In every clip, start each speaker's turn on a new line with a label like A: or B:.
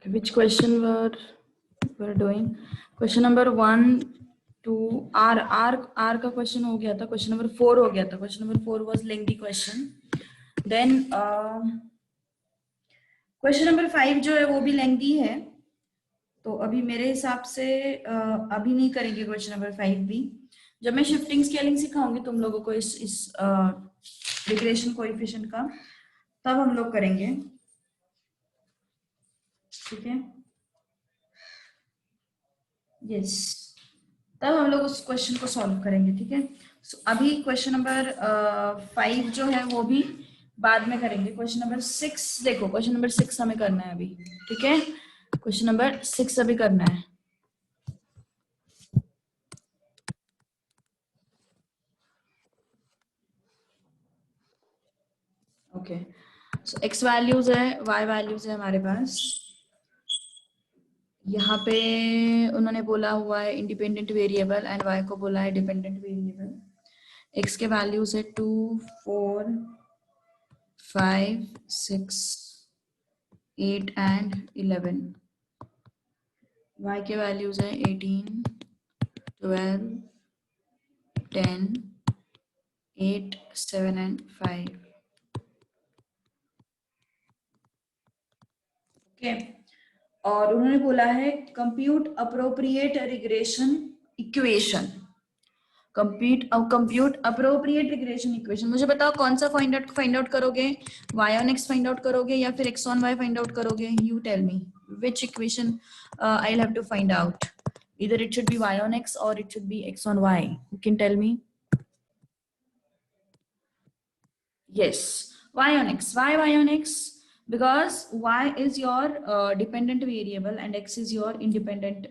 A: Which question we're doing? Question number 1 to R का question हो गया था. Question number 4 हो गया था. Question number 4 was lengthy question. Then question number 5 जो है वो भी lengthy है. तो अभी मेरे हिसाब से अभी नहीं करेंगे क्वेश्चन नंबर 5 भी. जब मैं शिफ्टिंग स्केलिंग सिखाऊंगी तुम लोगों को इस रिग्रेशन कोएफिशिएंट का, तब हम लोग करेंगे. ठीक है, यस, तब हम लोग उस क्वेश्चन को सॉल्व करेंगे. ठीक है, सो अभी क्वेश्चन नंबर 5 जो है वो भी बाद में करेंगे. क्वेश्चन नंबर 6 देखो, क्वेश्चन नंबर 6 हमें करना है अभी. ठीक है, क्वेश्चन नंबर 6 अभी करना है. ओके, सो एक्स वैल्यूज है, वाई वैल्यूज है हमारे पास. यहाँ पे उन्होंने बोला हुआ है इंडिपेंडेंट वेरिएबल एंड वाई को बोला है डिपेंडेंट वेरिएबल. एक्स के वैल्यूज है 2, 4, 5, 6, 8 एंड 11. वाई के वैल्यूज है 18, 12, 10, 8, 7 एंड 5. ओके, और उन्होंने बोला है compute appropriate regression equation. Compute appropriate regression equation. मुझे बताओ कौन सा फाइंड आउट करोगे? y on x find out करोगे या फिर x on y find out करोगे? You tell me which equation I'll have to find out. Either it should be y on x or it should be x on y. You can tell me. Yes, y on x. Why y on x? Because y is your dependent variable and x is your independent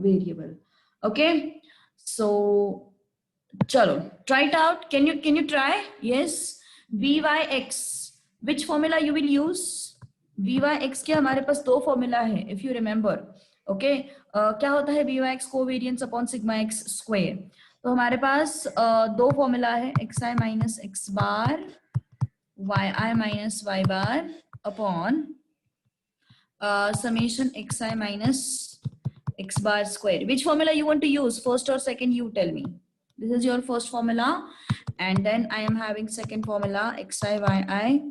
A: variable. Okay, so chalo, try it out. Can you try? Yes, byx. Which formula you will use? byx के हमारे पास दो formula है, if you remember. Okay, क्या होता है byx? Covariance upon sigma x square. तो हमारे पास दो फॉर्मूला है, xi minus x bar, yi minus y bar upon summation xi minus x bar square. Which formula you want to use, first or second? You tell me. This is your first formula, and then I am having second formula, xi yi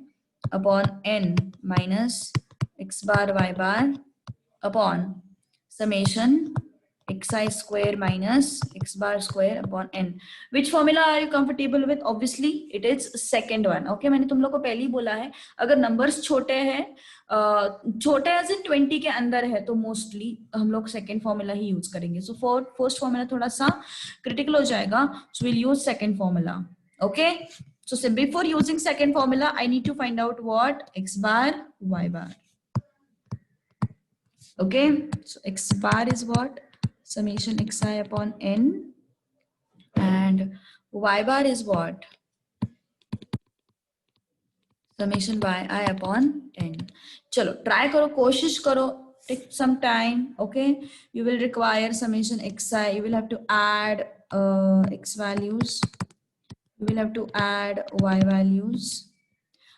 A: upon n minus x bar y bar upon summation xi square minus x bar square upon n. Which formula are you comfortable with? Obviously it is second one. Okay, मैंने तुम लोग को पहले ही बोला है, अगर numbers छोटे हैं, छोटे एज इन 20 के अंदर है, तो मोस्टली हम लोग सेकेंड फॉर्मूला ही यूज करेंगे. सो फर्स्ट फॉर्मूला थोड़ा सा क्रिटिकल हो जाएगा, so will use second formula. Okay, so before using second formula I need to find out what x bar y bar. Okay, so x bar is what? Summation xi upon n, and y bar is what? Summation yi upon n. चलो try करो, कोशिश करो, take some time. Okay, you will require summation xi. You will have to add x values. You will have to add y values.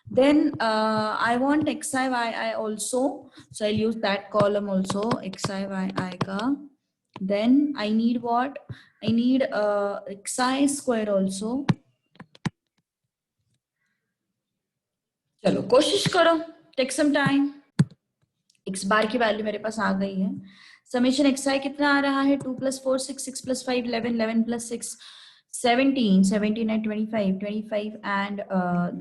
A: Then I want xi yi also, so I'll use that column also, xi yi ka. Then I need what? I need xi square also. चलो कोशिश करो, take some time. x बार की value मेरे पास आ गई है. Summation xi कितना आ रहा है? 2 + 4 6, 6 + 5 11, 11 + 6 17, 17 and 25, 25 and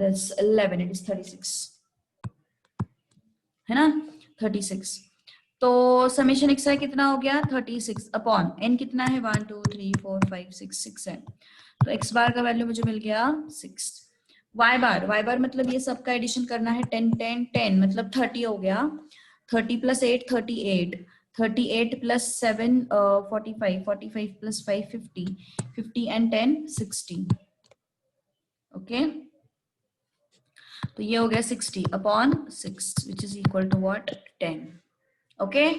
A: this 11, it is 36, है ना? 36. तो समेशन xi कितना हो गया? 36 अपॉन n कितना है? 1 2 3 4 5 6 6 है. तो x बार का वैल्यू मुझे मिल गया 6. y बार मतलब ये सबका एडिशन करना है. 10 10 10 मतलब 30 हो गया. 30 + 8 38, 38 + 7 45, 45 + 5 50, 50 and 10 60. ओके, तो ये हो गया 60 upon 6 which is equal to what? 10. Okay,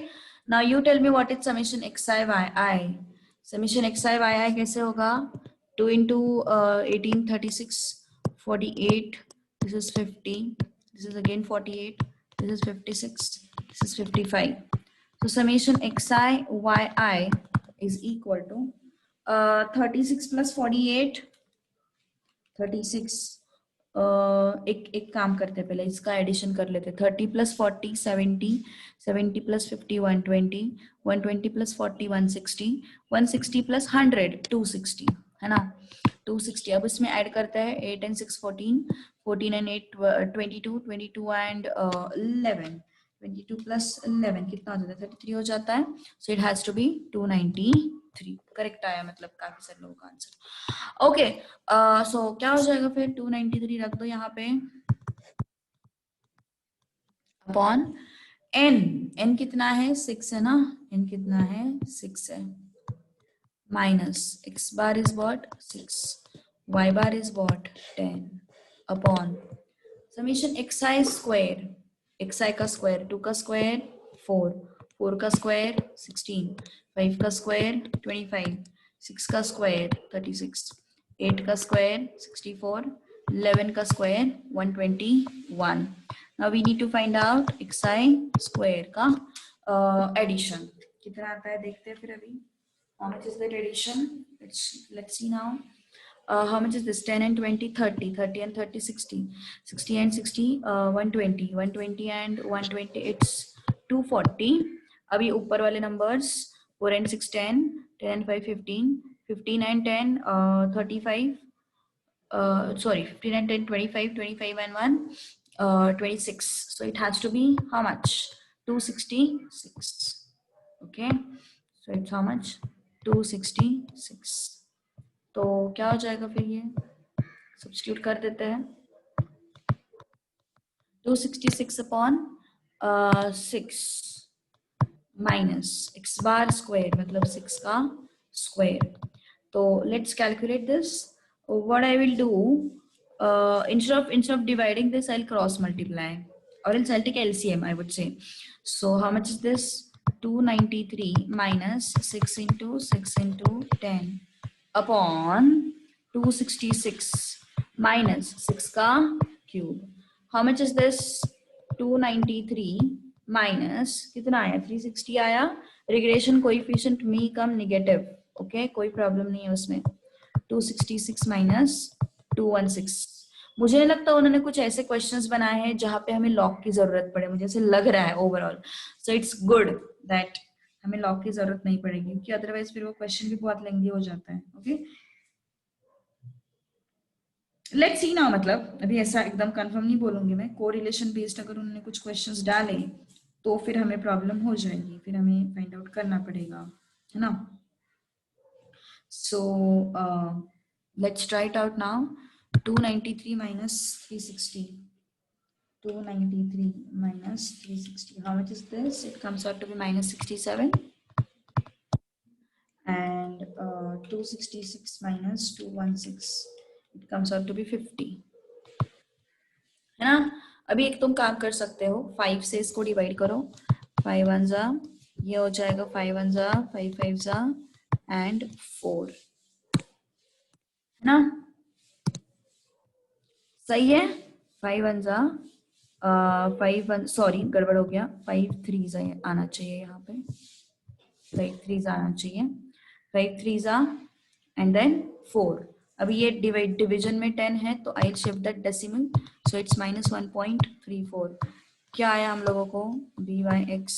A: now you tell me what is summation xi yi. Summation xi yi कैसे होगा? 2 into 18 36, 48, this is 50, this is again 48, this is 56, this is 55. So summation xi yi is equal to 36 plus 48, 36. एक काम करते हैं, पहले इसका addition कर लेते हैं. 30 प्लस 40 70, 70 प्लस 50 120, 120 प्लस 40 160, 160 प्लस 100 260, है ना. 260. अब इसमें ऐड करते हैं 8 and 6 14, 14 and 8 22, 22 and 11, 22 plus 11 कितना हो जाता है? 33 हो जाता है. So it has to be 293. Correct आया, मतलब काफी सारे लोगों का आंसर. ओके, सो क्या हो जाएगा फिर? 293 रख दो यहाँ पे अपॉन n कितना है? 6 है ना. n कितना है? 6 है. Minus x bar is what? 6, y bar is what? 10 upon summation xi square, xi का स्क्वायर 2 का स्क्वायर 4, 4 का स्क्वायर 16, 5 का स्क्वायर 25, 6 का स्क्वायर 36, 8 का स्क्वायर 64, 11 का square 121. Now we need to find out xi square का एडिशन कितना आता है. देखते हैं फिर अभी. How much is that addition? Let's see now. How much is this? 10 and 20 30, 30 and 30 60, 60 and 60 120, 120 and 120 it's 240. अभी ऊपर वाले numbers 4 and 6 10, 10 and 5 15, 15 and 10 35, sorry 15 and 10 25, 25 and 1 26. So it has to be how much? 266. Okay, so it's how much? 266. तो क्या हो जाएगा फिर? ये substitute कर देते हैं. 266 upon 6 minus x bar square मतलब 6 का स्क्वायर. तो let's calculate this. What I will do, instead of dividing this, I'll cross multiply, or else I'll take LCM, I would say. So how much is this? 293 minus 6 into 6 into 10 upon 266 minus 6 का cube. How much is this? 293 minus कितना आया? 360 आया. Regression coefficient मी कम negative. Okay, कोई problem नहीं है उसमें. 266 minus 216. मुझे नहीं लगता उन्होंने कुछ ऐसे क्वेश्चंस बनाए हैं जहां पे हमें लॉग की जरूरत पड़े. मुझे ऐसे लग रहा है overall. So it's good that हमें लॉग की जरूरत नहीं पड़ेगी, क्योंकि अदरवाइज फिर वो क्वेश्चन भी बहुत लेंथी हो जाता है. Okay, let's see now. मतलब अभी ऐसा एकदम कंफर्म नहीं बोलूंगी मैं. कोरिलेशन बेस्ड अगर उन्होंने कुछ क्वेश्चंस डाले तो फिर हमें प्रॉब्लम हो जाएगी, फिर हमें फाइंड आउट करना पड़ेगा, है ना. So let's try it out now. 293 minus 360. 293 minus 360. How much is this? It comes out to be minus 67. And 266 minus 216. It comes out to be 50. है ना. अभी एक तुम काम कर सकते हो, 5 से इसको डिवाइड करो. 5 1 जा, ये हो जाएगा 5 1 जा, 5 5 जा एंड 4, है ना. सही है. 5 1 जा 5 1, सॉरी गड़बड़ हो गया. 5 3 जा आना चाहिए यहाँ पे. 5 3 जा आना चाहिए. 5 3 जा एंड देन 4. अभी ये डिवीजन में 10 है तो I shift that decimal. So it's minus 1.34. क्या आया हम लोगों को? by(x)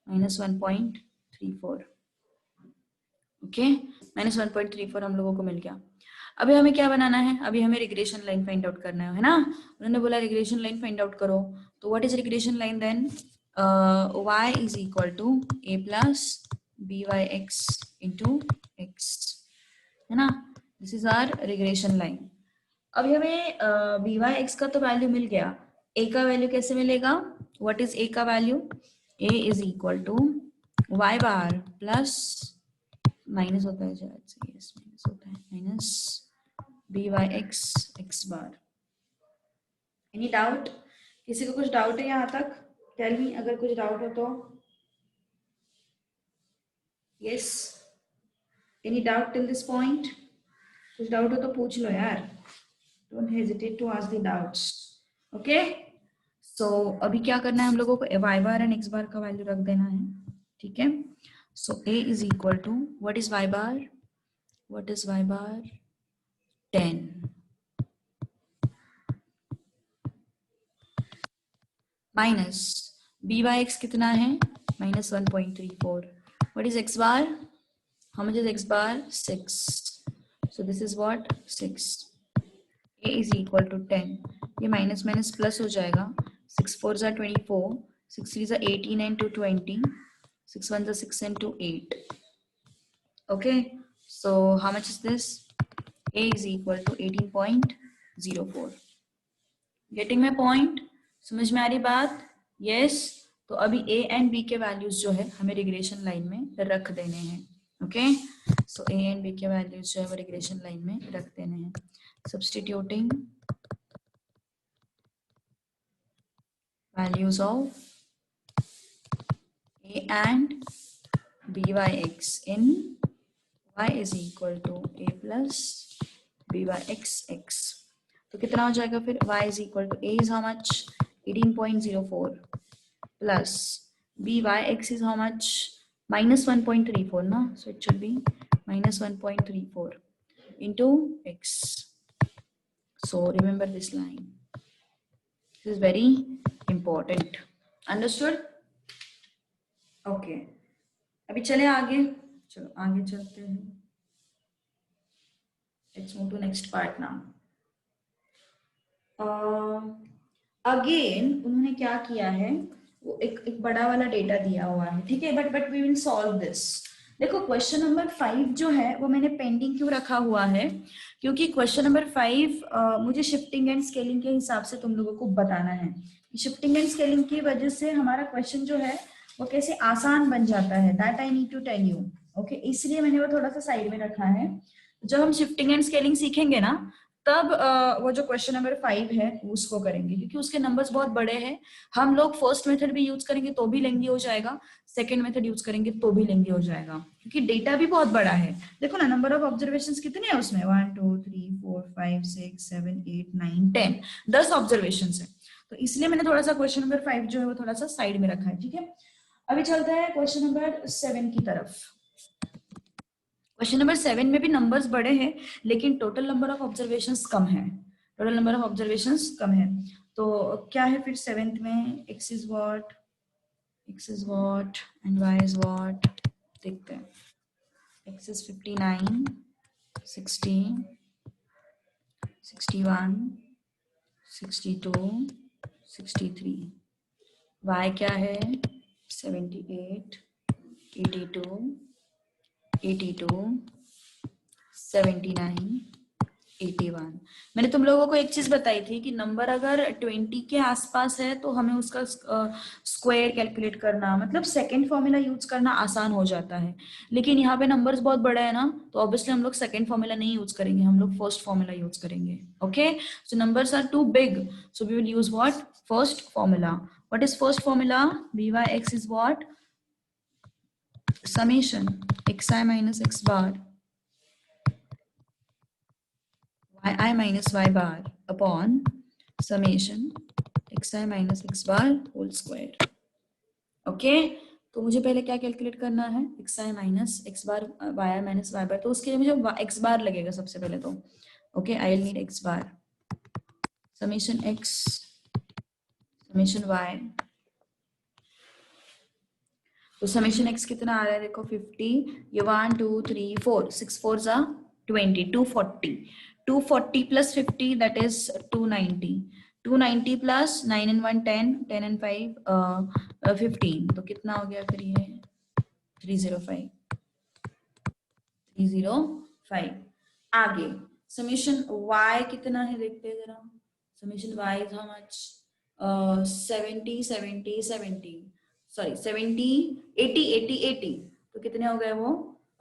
A: minus 1.34. ओके, माइनस 1.34 हम लोगों को मिल गया. अभी हमें क्या बनाना है? अभी हमें रिग्रेशन लाइन फाइंड आउट करना है ना. उन्होंने बोला रिग्रेशन लाइन फाइंड आउट करो. तो what is regression line then? y is equal to a plus by(x) into x, है ना. This is our regression line. अभी हमें by(x) का तो वैल्यू मिल गया. a का वैल्यू कैसे मिलेगा? व्हाट इज a का value? a is equal to y bar plus minus होता है शायद से, यस माइनस होता है, minus by(x) x bar. Any doubt? किसी को कुछ डाउट है यहाँ तक? टेल मी अगर कुछ डाउट हो तो. Yes, any doubt till this point? कुछ डाउट हो तो पूछ लो यार. Don't hesitate to ask the doubts. Okay, so अभी क्या करना है हम लोगों को, y bar and x bar का वैल्यू रख देना है, ठीक है। So a is equal to what is y bar, what is y bar 10 minus B by X कितना है minus 1.34, what is x bar, how much is x bar 6, so this is what 6, a is equal to 10, ये minus minus plus हो जाएगा, 6 4 जा 24, 6 3 जा 18 and 2 20, 6 1 जा 6 and 2 8, okay, so how much is this, a is equal to 18.04, getting my point, समझ में आ रही बात, यस। तो अभी a एंड b के वैल्यूज जो है हमें रिग्रेशन लाइन में रख देने हैं, okay. So a and b के वैल्यूज जो है वो रिग्रेशन लाइन में रख देने हैं, substituting values of a and b by x in y is equal to a plus b by x x, तो कितना हो जाएगा फिर, y is equal to a is how much 18.04 plus b by x is how much minus 1.34 na, so it should be minus 1.34 into x, so remember this line, this is very important, understood, okay। अभी चले आगे, चलो आगे चलते हैं, let's move to next part now। Again उन्होंने क्या किया है, वो एक बड़ा वाला डेटा दिया हुआ है, ठीक है, but we will solve this. देखो क्वेश्चन नंबर 5 जो है वो मैंने पेंडिंग क्यों रखा हुआ है, क्योंकि क्वेश्चन नंबर 5 मुझे शिफ्टिंग एंड स्केलिंग के हिसाब से तुम लोगों को बताना है, शिफ्टिंग एंड स्केलिंग की वजह से हमारा क्वेश्चन जो है वो कैसे आसान बन जाता है, that I need to tell you, okay, इसलिए मैंने वो थोड़ा सा साइड में रखा है। जब हम शिफ्टिंग एंड स्केलिंग सीखेंगे ना, तब वो जो क्वेश्चन नंबर 5 है उसको करेंगे, क्योंकि उसके नंबर्स बहुत बड़े हैं। हम लोग फर्स्ट मेथड भी यूज करेंगे तो भी लेंदी हो जाएगा, सेकंड मेथड यूज करेंगे तो भी लेंदी हो जाएगा, क्योंकि डेटा भी बहुत बड़ा है। देखो ना नंबर ऑफ ऑब्जर्वेशंस कितने हैं उसमें, 1 2 3 4 5 6 7 8 9 10, 10 ऑब्जर्वेशंस है, तो इसलिए मैंने थोड़ा सा क्वेश्चन नंबर 5 जो है वो थोड़ा सा साइड में रखा है, ठीक है। अभी चलते हैं क्वेश्चन नंबर 7 की तरफ। क्वेश्चन नंबर 7 में भी नंबर्स बड़े हैं, लेकिन टोटल नंबर ऑफ ऑब्जर्वेशंस कम है, टोटल नंबर ऑफ ऑब्जर्वेशंस कम है। तो क्या है फिर 7th में, x is what and y is what, देखते हैं। x इज 59 60 61 62 63, y क्या है 78 82 82 79 81। मैंने तुम लोगों को एक चीज बताई थी कि नंबर अगर 20 के आसपास है तो हमें उसका स्क्वायर कैलकुलेट करना, मतलब सेकंड फॉर्मूला यूज करना आसान हो जाता है, लेकिन यहाँ पे नंबर्स बहुत बड़ा है ना, तो ऑब्वियसली हम लोग सेकंड फॉर्मूला नहीं यूज करेंगे, हम लोग फर्स्ट फॉर्मूला यूज करेंगे, okay. So numbers are too big, so we will use what, first formula. What is first formula, B Y X is what, summation xi minus x bar yi minus y bar upon summation xi minus x bar whole square, okay. तो मुझे पहले क्या calculate करना है, xi minus x bar yi minus y bar, तो उसके लिए मुझे x bar लगेगा सबसे पहले तो, okay, I will need x bar, summation x summation y, तो समेशन x कितना आ रहा है देखो 50, ये 1 2 3 4 6 4 जा 20 240, 240 plus 50 that is 290, 290 plus 9 and 1 10 10 and 5 15, तो कितना हो गया फिर ये 305 305। आगे समेशन y कितना है देखते हैं जरा, summation y is how much 70 70 70, sorry 70 80 80 80, तो कितने हो गए वो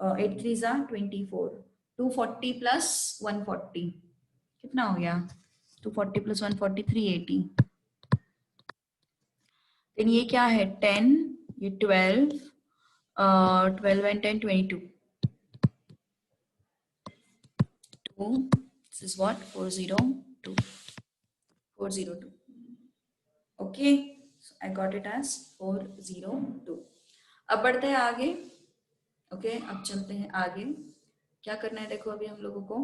A: 8 3 जा 24, 240 प्लस 140 कितना हो गया, 240 प्लस 140 380, देन ये क्या है 10, ये 12 12 and 10 22, 2 this is what 402 402, okay, I got it as 402। अब बढ़ते हैं आगे। ओके, अब चलते हैं आगे। क्या करना है देखो, अभी हम लोगों को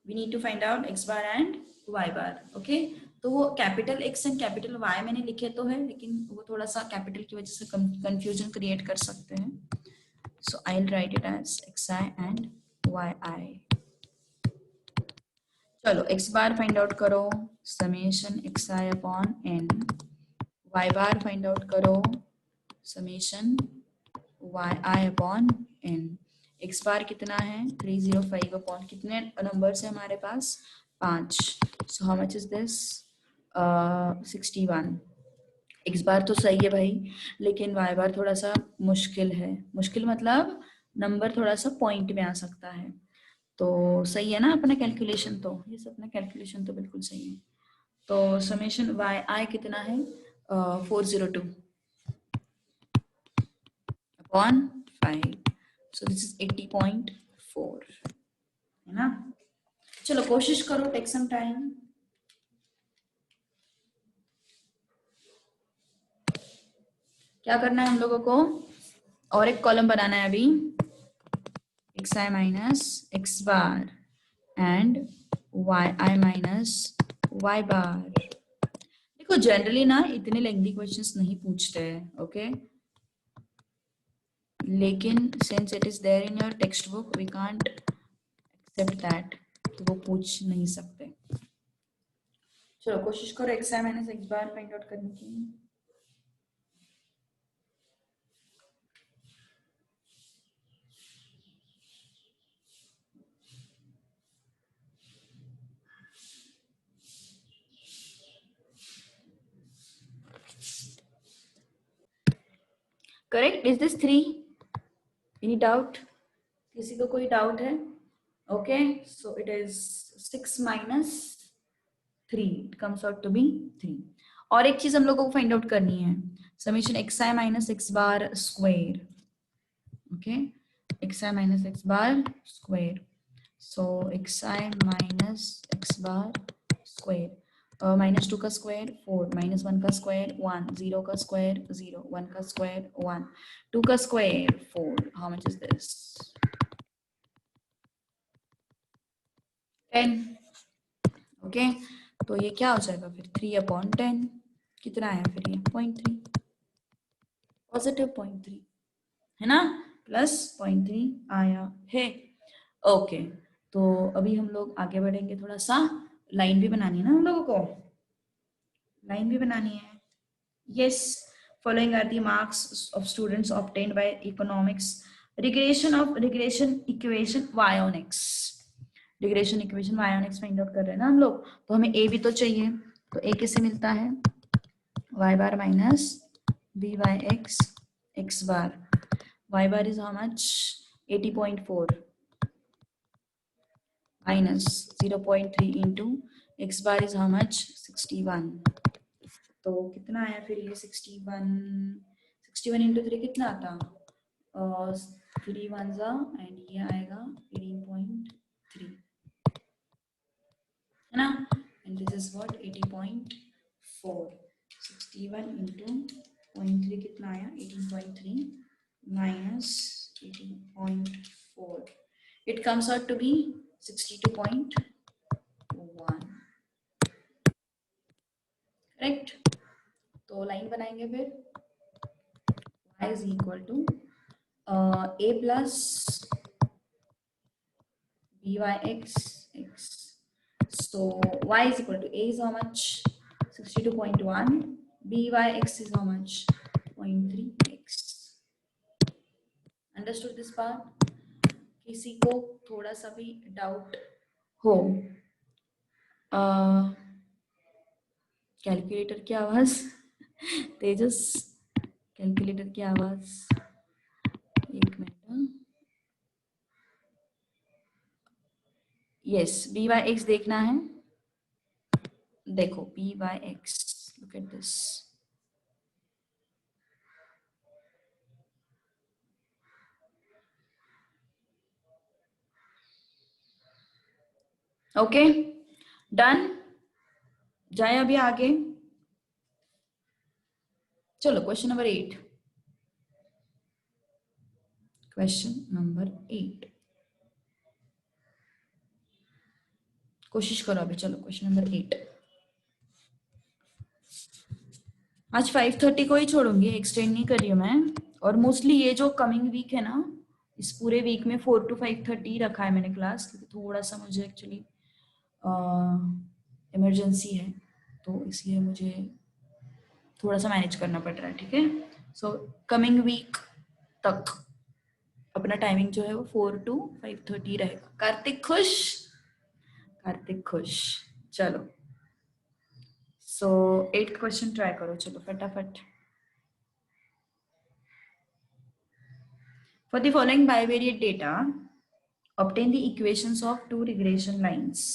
A: we need to find out X bar and Y bar. Okay, तो वो capital X and capital Y मैंने लिखे तो है, लेकिन वो थोड़ा सा कैपिटल की वजह से कंफ्यूजन क्रिएट कर सकते हैं। So I will write it as X I and Y I. चलो एक्स बार फाइंड आउट करो, summation X I upon N. Y bar find out करो, summation Y I upon N. X bar कितना है 305 upon कितने number है हमारे पास 5। So how much is this 61। X bar तो सही है भाई, लेकिन वाई बार थोड़ा सा मुश्किल है। मुश्किल मतलब नंबर थोड़ा सा पॉइंट में आ सकता है। तो सही है ना अपना कैलकुलेशन, तो ये सब अपना कैलकुलेशन तो बिल्कुल सही है। तो समेशन वाई आई कितना है 402 अपॉन 5। सो दिस इज 80.4, है ना। चलो कोशिश करो, टेक सम टाइम। क्या करना है हम लोगों को, और एक कॉलम बनाना है अभी, X I minus X bar and Y I minus Y bar. देखो जनरली ना इतने लेंथी क्वेश्चंस नहीं पूछते हैं, ओके, लेकिन since it is there in your text book we can't accept that, तो वो पूछ नहीं सकते। चलो कोशिश करो X I minus X bar find out करने की। Correct, is this 3? Any doubt? किसी को कोई डाउट है? Okay, so it is 6 minus 3, it comes out to be 3। और एक चीज हम लोगों को फाइंड आउट करनी है, summation X I minus X bar square. Okay, X I minus X bar square. So x I minus X bar square, -2 का square 4, -1 का स्क्वायर 1, 0 का स्क्वायर 0, 1 का स्क्वायर 1, 2 का square 4। How much is this 10। Okay, तो ये क्या हो जाएगा फिर 3/10 कितना है फिर ये 0.3, पॉजिटिव 0.3, है ना, प्लस 0.3 आया है। ओके, तो अभी हम लोग आगे बढ़ेंगे, थोड़ा सा लाइन भी बनानी है ना हम लोगों को, लाइन भी बनानी है। yes, following are the marks of students obtained by economics regression equation y on x। Regression equation y on x find out कर रहे हैं ना हम लोग, तो हमें a भी तो चाहिए। तो a किससे मिलता है y bar minus B Y X X bar. y bar is how much 80.4 minus 0.3 into x bar is how much 61। तो कितना आया फिर ये 61 इंटू 3 कितना आता, 3 1 जा एंड ये आएगा 18.3, है ना, and this is what 80.4। 61 into 0.3 कितना आया 18.3 minus 18.4, it comes out to be 62.1। Correct, तो लाइन बनाएंगे फिर y is equal to a plus byx x. So y is equal to a is how much 62.1, byx is how much 0.3x. Understood this part? किसी को थोड़ा सा भी doubt हो, calculator की आवाज तेजस, कैलकुलेटर की आवाज, एक मिनट। यस, बी वाई एक्स देखना है, देखो B Y X, look at this. Okay done, जाए अभी आगे। चलो क्वेश्चन नंबर 8, क्वेश्चन नंबर 8 कोशिश करो अभी। चलो क्वेश्चन नंबर 8 आज 5:30 को ही छोड़ूंगी, एक्सटेंड नहीं कर रही हूँ मैं। और मोस्टली ये जो कमिंग वीक है ना, इस पूरे वीक में 4 to 5:30 रखा है मैंने क्लास, क्योंकि थोड़ा सा मुझे एक्चुअली इमरजेंसी है, तो इसलिए मुझे थोड़ा सा मैनेज करना पड़ रहा है। ठीक है, सो कमिंग वीक तक अपना टाइमिंग जो है वो 4 to 5:30 रहेगा। कार्तिक खुश, कार्तिक खुश। चलो सो 8th क्वेश्चन ट्राई करो, चलो फटाफट। For the following bivariate data, obtain the equations of two regression lines.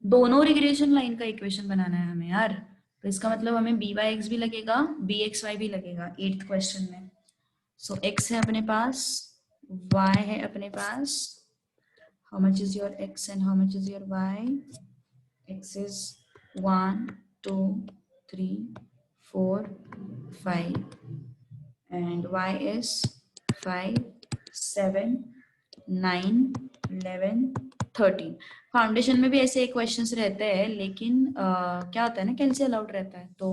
A: दोनों रिग्रेशन लाइन का इक्वेशन बनाना है हमें यार, तो इसका मतलब हमें BYX भी लगेगा, BXY भी लगेगा 8th क्वेश्चन में। सो X है अपने पास, Y है अपने पास। How much is your X and how much is your Y? X is 1, 2, 3, 4, 5 and Y is 5, 7, 9, 11, 13। Foundation में भी ऐसे क्वेश्चंस रहते हैं, लेकिन क्या होता है ना, कैंसिल अलाउड रहता है तो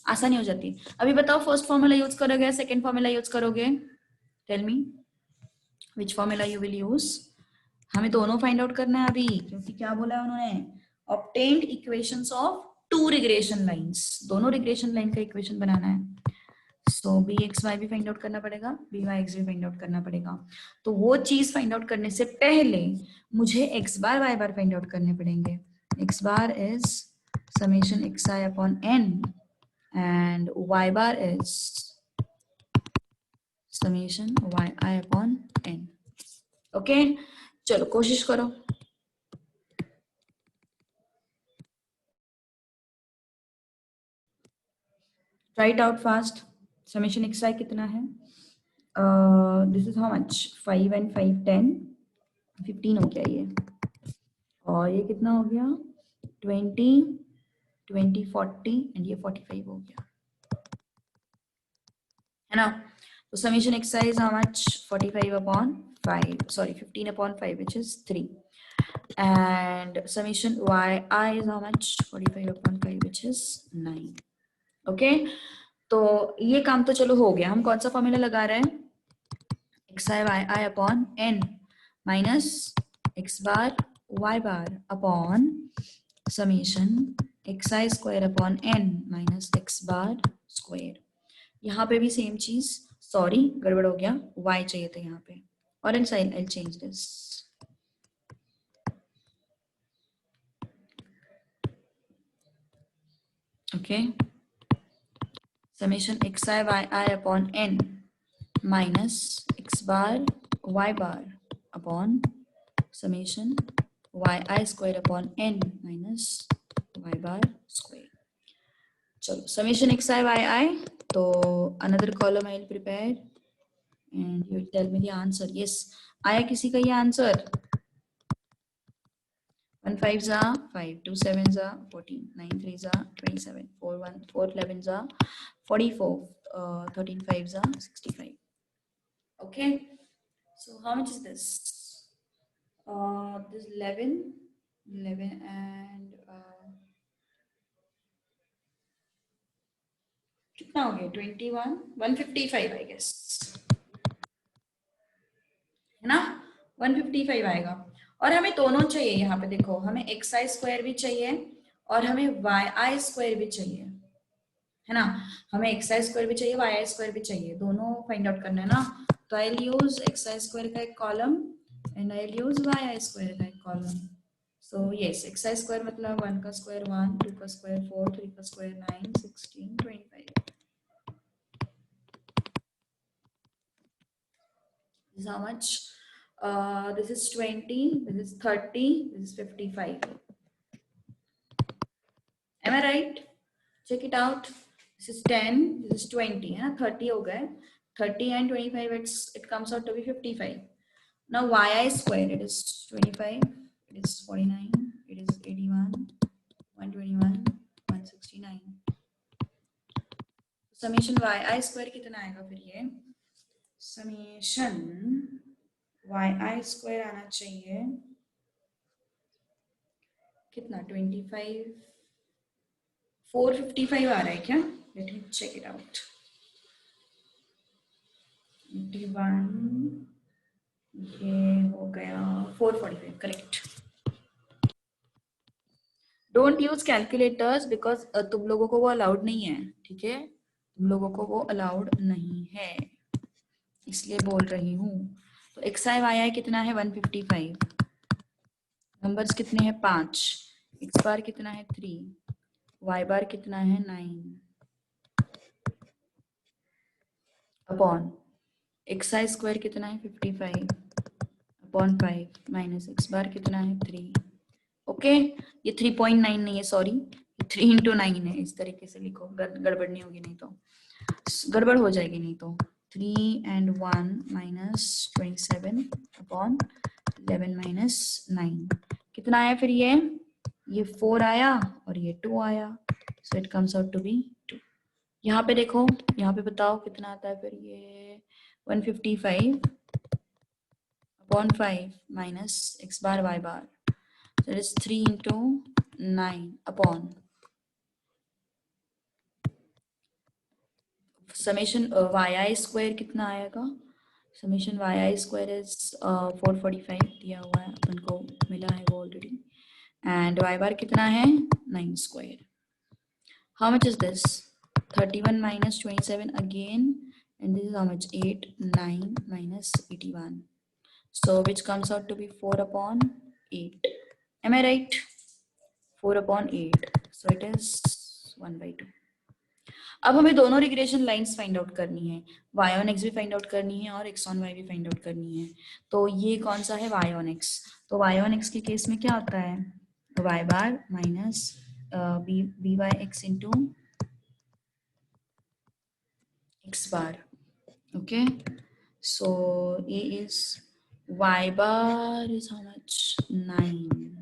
A: आसानी हो जाती है। अभी बताओ फर्स्ट फॉर्मूला यूज करोगे, सेकंड फॉर्मूला यूज करोगे? Tell me which formula you will use. हमें दोनों फाइंड आउट करना है अभी, क्योंकि क्या बोला है उन्होंने, obtained equations of two regression lines, दोनों रिग्रेशन लाइन का इक्वेशन बनाना है। सो BXY भी फाइंड आउट करना पड़ेगा, BYX भी फाइंड आउट करना पड़ेगा। तो वो चीज फाइंड आउट करने से पहले मुझे X बार Y बार फाइंड आउट करने पड़ेंगे। X bar is summation XI upon N and Y bar is summation YI upon N। Okay, चलो कोशिश करो। Right out fast. Summation XI कितना है? This is how much, 5 and 5 10, 15 हो गया ये, और ये कितना हो गया 20, 20 40 एंड ये 45 हो गया, है ना। तो summation exercise is how much, 45 upon 5, sorry 15 upon 5 which is 3 and summation yi is how much, 45 upon 5 which is 9। Okay, तो ये काम तो चलो हो गया। हम कौन सा फॉर्मूला लगा रहे हैं, xi yi upon n minus x bar y बार upon summation xi square upon n minus x bar square. यहाँ पे भी सेम चीज, सॉरी गड़बड़ हो गया, y चाहिए था यहाँ पे, और इन sign I'll change this। okay, summation xi yi upon n minus x bar y bar upon summation yi square upon n minus y bar square। चलो summation xi yi, तो another column I will prepare and you will tell me the answer। yes, आया किसी का ये answer? 1 5s are 5, 2 7s are 14, 9 3s are 27, 4 1 4 11s are 44, 13 5s are 65। okay, so how much is this? This 11 and कितना हो गया 21, 155 I guess, है ना, 155 आएगा। और हमें दोनों चाहिए, यहाँ पे देखो हमें xi स्क्वायर भी चाहिए और हमें yi स्क्वायर भी चाहिए, है ना। हमें xi स्क्वायर भी चाहिए, yi स्क्वायर भी चाहिए, दोनों फाइंड आउट करना है ना। तो I will use xi square का एक column and I will use yi square का एक column. So yes, xi square मतलब 1 का स्क्वायर 1, 2 का स्क्वायर 4, 3 का square 9, 16, 25। This is how much? This is 20, this is 30, this is 55। Am I right? Check it out. This is 10, this is 20, है ना, 30 हो गए, 30 and 25 it comes out to be 55। now yi square, it is 25, it is 49, it is 81, 121, 169। Summation Y I square कितना आएगा फिर ये, summation Y I square आना चाहिए कितना 25 455 आ रहा है क्या, let me check it out. 21 ये हो गया 445 correct. Don't use calculators because तुम लोगों को वो अलाउड नहीं है, ठीक है, तुम लोगों को वो अलाउड नहीं है इसलिए बोल रही हूँ। तो एक्स आई वाई आई कितना है 155, नंबर्स कितने हैं 5, एक्स बार कितना है 3, वाई बार कितना है 9 अपॉन एक्स आई स्क्वायर कितना है 55 अपॉन 5 माइनस एक्स बार कितना है 3। ओके ये 3.9 नहीं है, सॉरी 3 into 9 है, इस तरीके से लिखो, गड़बड़ नहीं होगी, नहीं तो गड़बड़ हो जाएगी नहीं तो। 3 and 1 minus 27 अपॉन 11 minus 9 कितना आया फिर ये 4 आया और ये 2 आया, so it comes out to be 2। यहाँ पे देखो, यहाँ पे बताओ कितना आता है फिर ये 155 upon 5 minus X bar Y bar, so it is 3 into 9 upon summation yi square कितना आएगा, summation yi square is 445 दिया हुआ है अपन को, मिला है वो ऑलरेडी, and y bar कितना है 9 square। how much is this 31 minus 27 again, and this is how much 8 9 minus 81, so which comes out to be 4 upon 8, am I right, 4 upon 8, so it is 1/2। अब हमें दोनों regression lines find out करनी है, y on x भी find out करनी है और x on y भी फाइंड आउट करनी है। तो ये कौन सा है y on x, तो y on x के केस में क्या होता है y bar minus b by x into x bar, okay, so a is y bar is how much 9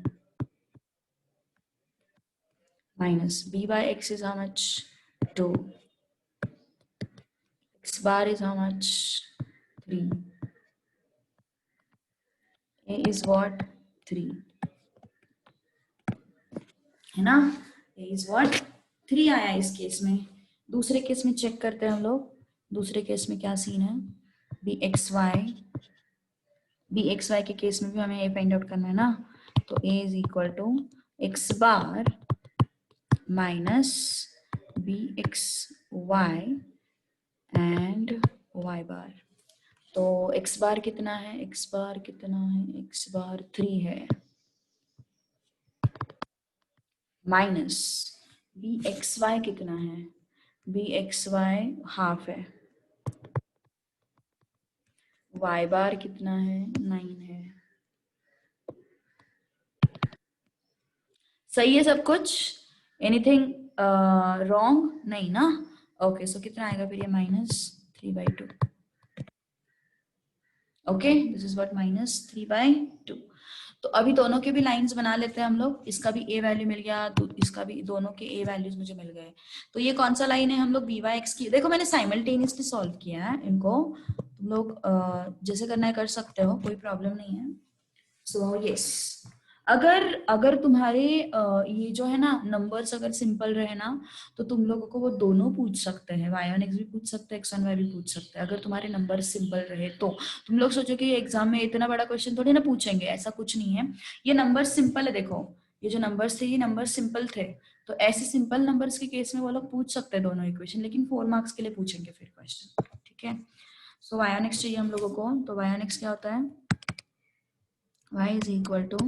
A: minus b by x is how much 2, x bar is how much 3, a is what 3 है ना, a is what 3 आया इस case में। दूसरे case में check करते हैं हम लोग, दूसरे केस में क्या सीन है, बी एक्स वाई के केस में भी हमें a फाइंड आउट करना है ना, तो a is equal to X bar minus B X Y and Y bar. तो x बार कितना है, x बार कितना है, x बार 3 है माइनस बी एक्स वाई कितना है, बी एक्स वाई हाफ है, y बार कितना है 9 है। सही है सब कुछ, एनीथिंग रॉन्ग नहीं ना, ओके, सो कितना आएगा फिर ये -3/2, ओके, दिस इज व्हाट -3/2। तो अभी दोनों के भी लाइंस बना लेते हैं हम लोग, इसका भी a वैल्यू मिल गया, इसका भी, दोनों के a वैल्यूज मुझे मिल गए। तो ये कौन सा लाइन है, हम लोग by/x की, देखो मैंने साइमल्टेनियसली सॉल्व किया है इनको, तुम लोग जैसे करना है कर सकते हो, कोई प्रॉब्लम नहीं है। सो यस, अगर अगर तुम्हारे ये जो है ना नंबर्स अगर सिंपल रहे ना, तो तुम लोगों को वो दोनों पूछ सकते हैं, y on x भी पूछ सकते हैं, x on y भी पूछ सकते हैं, अगर तुम्हारे नंबर सिंपल रहे तो। तुम लोग सोचो कि एग्जाम में इतना बड़ा क्वेश्चन थोड़ी ना पूछेंगे, ऐसा कुछ नहीं है, ये नंबर सिंपल है, देखो ये जो नंबर्स थे ये नंबर सिंपल थे, तो ऐसे सिंपल नंबर्स के केस में वो लोग पूछ सकते हैं दोनों इक्वेशन, लेकिन 4 मार्क्स के लिए पूछेंगे फिर क्वेश्चन, ठीक है। सो y on x चाहिए हम लोगों को, तो y on x क्या होता है, y is equal to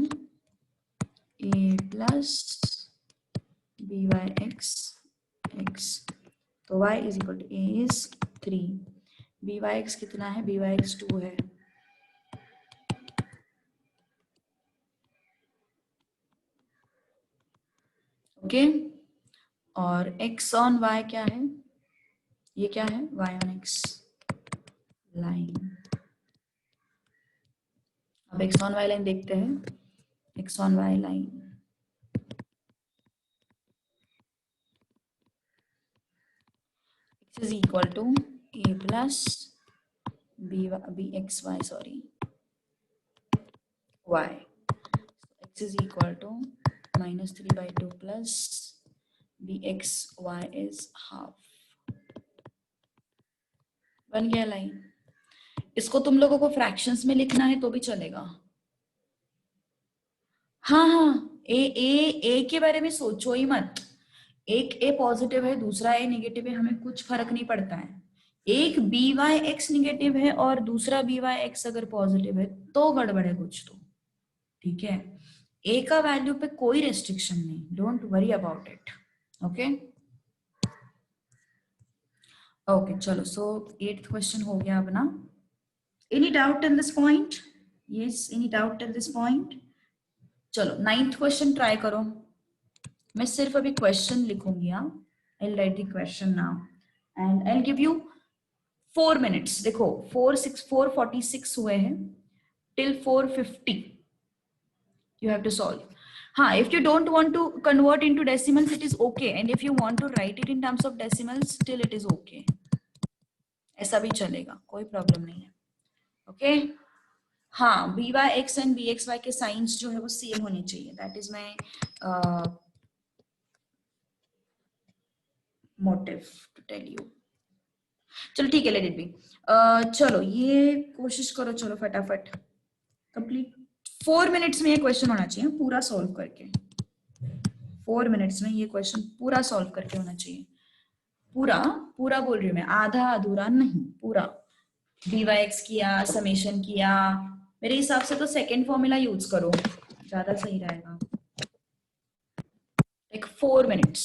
A: a plus b by x x, तो y is equal to a is 3, b by x कितना है, b by x 2 है, ओके, और x on y क्या है, ये क्या है y on x लाइन। अब x on y लाइन देखते हैं, x on y line, is equal to a plus bxy, sorry, y. X is equal to minus 3/2 plus bxy is half. बन गया लाइन. इसको तुम लोगों को फ्रैक्शंस में लिखना है तो भी चलेगा. हाँ हाँ, ए के बारे में सोचो ही मत. एक ए पॉजिटिव है, दूसरा ए नेगेटिव है, हमें कुछ फर्क नहीं पड़ता है. एक बी वाई एक्स निगेटिव है और दूसरा बी वाई एक्स अगर पॉजिटिव है तो गड़बड़ है कुछ तो. ठीक है, ए का वैल्यू पे कोई रेस्ट्रिक्शन नहीं. Don't worry about it. Okay okay, चलो. सो 8th क्वेश्चन हो गया अब ना. Any doubt in this point? Yes, any doubt in this point? चलो 9th क्वेश्चन ट्राई करो. मैं सिर्फ अभी क्वेश्चन लिखूंगी. I write the question now and I give you 4 minutes. देखो 446 हुए हैं. Till 450 you have to solve. हाँ, if you don't want to convert into decimals it is okay, and if you want to write it in terms of decimals still it is okay. ऐसा भी चलेगा, कोई problem नहीं है. Okay हाँ, B Y X and B X Y के signs जो है वो सेम होने चाहिए. That is my motive to tell you. चलो ठीक है, लेट इट बी. चलो ये कोशिश करो, चलो फटाफट कंप्लीट. 4 minutes में ये क्वेश्चन होना चाहिए पूरा सॉल्व करके. 4 minutes में ये क्वेश्चन पूरा सॉल्व करके होना चाहिए. पूरा पूरा बोल रही हूँ मैं, आधा अधूरा नहीं, पूरा. डी वाई एक्स किया, समेशन किया. मेरे हिसाब से तो सेकेंड फॉर्मूला यूज करो, ज्यादा सही रहेगा. एक 4 minutes.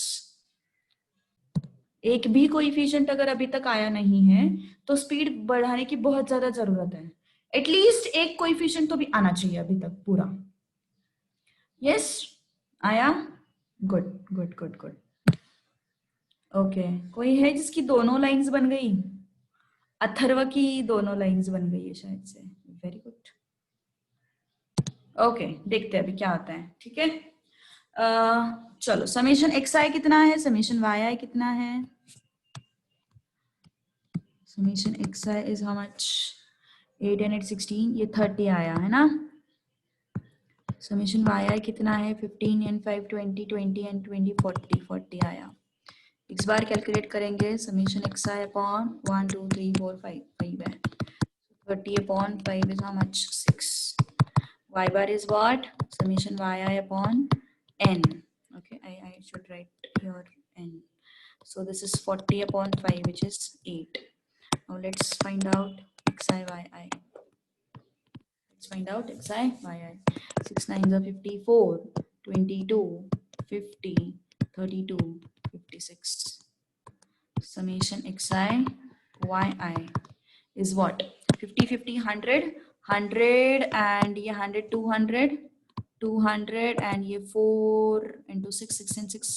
A: एक भी कोएफिशिएंट अगर अभी तक आया नहीं है तो स्पीड बढ़ाने की बहुत ज्यादा जरूरत है. एटलीस्ट एक कोएफिशिएंट तो भी आना चाहिए अभी तक पूरा. यस आया? Good good good good. Okay, कोई है जिसकी दोनों लाइंस बन गई? अथर्व की दोनों लाइंस बन गई है शायद से. Very good. ओके, देखते हैं अभी क्या होता है. ठीक है, चलो समेशन एक्स आई कितना है, समेशन वाई आई कितना है. Summation X I is how much? 8 and 8 16, ये 30 आया है ना. समेशन वाई आई कितना है? 15 and 5 20, 20 and 20 40, 40 आया. इस बार कैलकुलेट करेंगे. समेशन एक्स आई अपॉन 1 2 3 4 5 5 है. 30 upon 5 is how much? 6. Y bar is what? Summation yi upon n. Okay, I should write here n. So this is 40 upon 5, which is 8. Now let's find out xi yi. Let's find out xi yi. 6 9s are 54, 22, 50, 32, 56. Summation xi yi is what? 50 50 100 100 and ये 100 200 200 and ये 4 into 6 6 and 6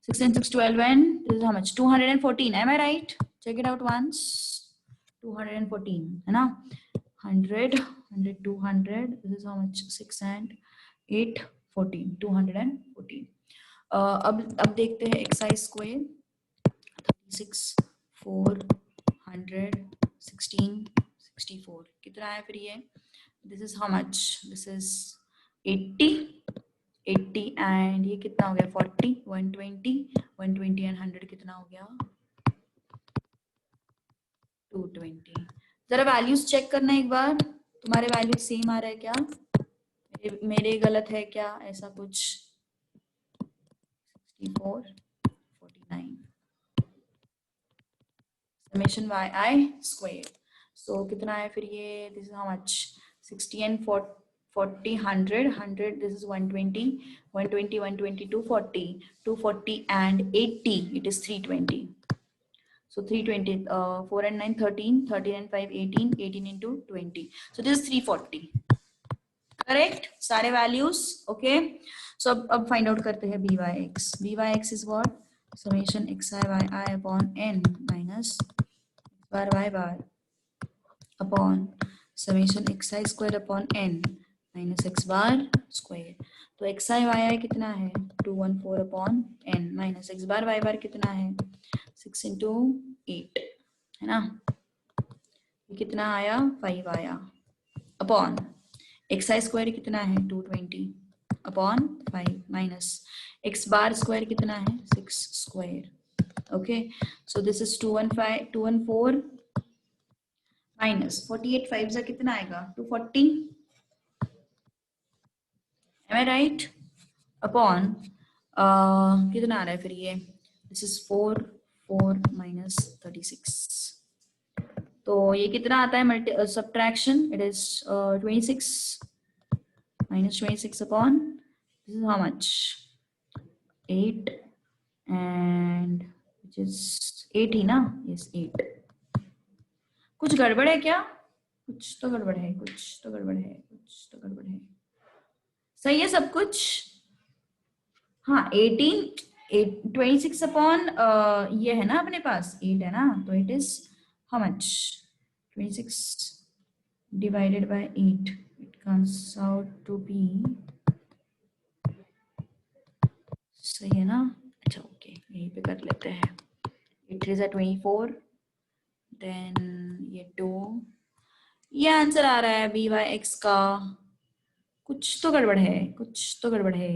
A: 6 and 6 12 and this is how much? 214. Am I right? Check it out once. 214 है ना. 100 100 200. This is how much? 6 and 8 14. 214. अब देखते हैं xi square. 36 4 100 16 64 कितना है फिर ये. This is how much? This is 80 80 and ये कितना हो गया? 40 120 120 एंड 100 कितना हो गया? 220. जरा वैल्यूज चेक करना एक बार. तुम्हारे वैल्यूज सेम आ रहा है क्या? मेरे गलत है क्या? ऐसा कुछ. 64 49. Summation Y I square. सो कितना है फिर ये? This is how much? 60 and 40 100 100. This is 120 120 120 240 240 and 80. It is 320. So 320. 4 and 9 13 13 and 5 18 18 into 20. So this is 340. Correct सारे वैल्यूज. ओके, सो अब फाइंड आउट करते हैं B Y X. B Y X is what? Summation X I Y I upon N minus bar Y bar upon summation X I square upon N minus X bar square. तो X I Y I कितना है? 214 upon N minus X bar Y bar कितना है? 6 into 8 है ना, ये कितना आया 5 आया, अपॉन एक्स आई स्क्वायर कितना है 220 upon 5 minus X bar square कितना है 6 square. Okay, so this is 214 minus 48 5 से कितना आएगा 240. Am I right? अपॉन कितना आ रहा है फिर ये, दिस इज 4 माइनस 36, तो ये कितना आता है subtraction, it is 26 minus 26 upon this is how much 8 and which is 8 ही ना, यस 8. कुछ गड़बड़ है क्या, कुछ तो गड़बड़ है, कुछ तो गड़बड़ है, कुछ तो गड़बड़ है. सही है सब कुछ. हाँ 26 अपॉन ये है ना अपने पास 8 है ना, तो it is how much 26 divided by 8, it comes out to be, सही है ना. अच्छा ओके, यहीं पे कर लेते हैं. 8 3 24, देन ये 2, ये आंसर आ रहा है बी वाई एक्स का. कुछ तो गड़बड़ है, कुछ तो गड़बड़ है.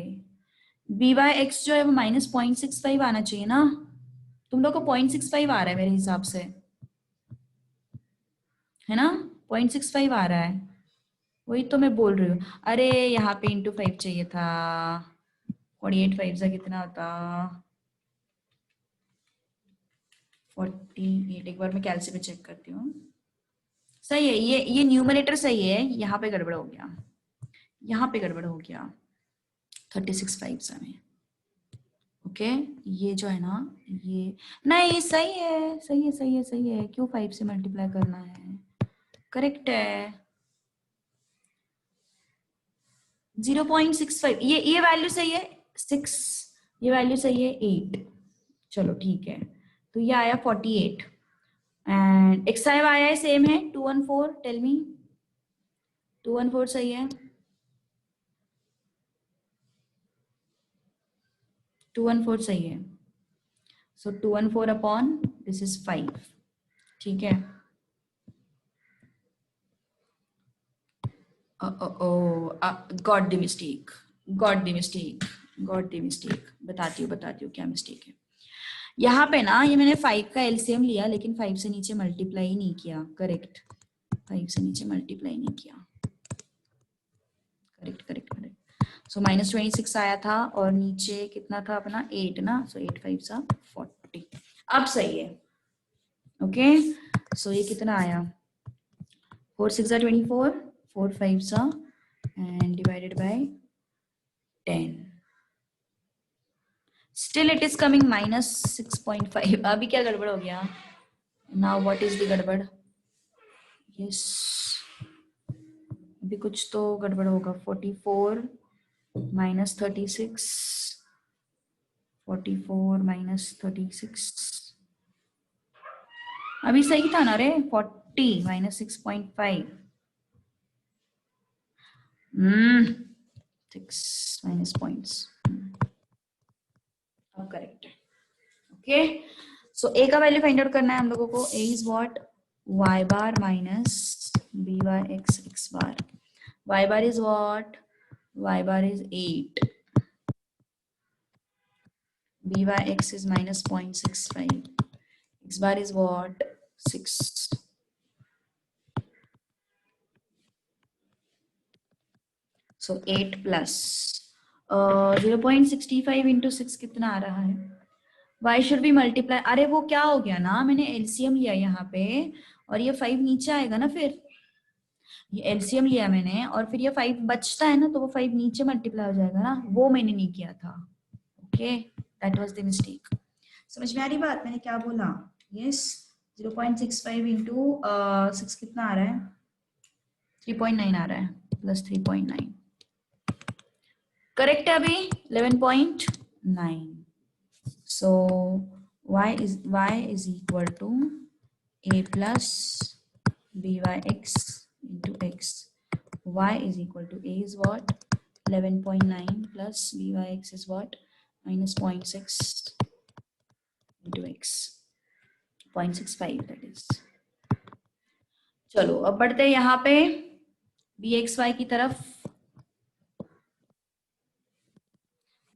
A: बी वाई एक्स जो है वो -0.65 आना चाहिए ना, तुम लोग को 0.65 आ रहा है मेरे हिसाब से, है ना 0.65 आ रहा है, वही तो मैं बोल रही हूँ. अरे यहाँ पे इंटू 5 चाहिए था, 48 5 से कितना होता 48. एक बार मैं कैलसी पे चेक करती हूँ. सही है, ये न्यूमरेटर सही है, यहाँ पे गड़बड़ हो गया, यहाँ पे गड़बड़ हो गया 36 5 से में. ओके ये जो है ना, ये नहीं सही है, सही है, सही है, सही है. क्यों 5 से मल्टीप्लाई करना है, करेक्ट है 0.65. ये वैल्यू सही है 6, ये वैल्यू सही है 8. चलो ठीक है, तो ये आया 48 and X I Y I same है 214. टेल मी 214 सही है, 214 सही है. सो 214 अपॉन दिस इज 5. ठीक है. Got the mistake, got the mistake, got the mistake. बताती हूँ क्या मिस्टेक है. यहाँ पे ना ये मैंने 5 का एलसीएम लिया, लेकिन 5 से नीचे मल्टीप्लाई नहीं किया. करेक्ट, 5 से नीचे मल्टीप्लाई नहीं किया. Correct correct correct. सो -26 आया था और नीचे कितना था अपना 8 ना, सो 8 5 सा 40. अब सही है. ओके सो ये कितना आया 4 6 24, 4 5 सा and divided by 10. Still it is coming -6.5. अभी क्या गड़बड़ हो गया, नाउ व्हाट इज द गड़बड़. यस अभी कुछ तो गड़बड़ होगा. 44 माइनस 36, 44 माइनस 36, अभी सही था ना रे. 40 माइनस 6.5, 6 माइनस पॉइंट्स. अब करेक्ट है. ओके सो ए का वैल्यू फाइंड आउट करना है हम लोगों को. A is what y bar minus B bar X bar. y bar is what, y bar is 8, b by x is -0.65, x bar is what 6. So 8 plus 0.65 into 6 कितना आ रहा है. Why should we multiply? अरे वो क्या हो गया ना, मैंने LCM लिया यहाँ पे और ये 5 नीचे आएगा ना, फिर ये LCM लिया मैंने और फिर ये 5 बचता है ना, तो वो 5 नीचे मल्टीप्लाई हो जाएगा ना, वो मैंने नहीं किया था. Okay that was the mistake. समझ में आ रही बात, मैंने क्या बोला. यस 0.65 इंटू 6 कितना आ रहा है 3.9 आ रहा है, प्लस 3.9. करेक्ट है अभी 11.9. सो y is equal to a plus by x into x. Y is equal to a is what 11.9 plus by x is what -0.6 into x. 0.65 that is. चलो अब बढ़ते हैं यहाँ पे bxy की तरफ।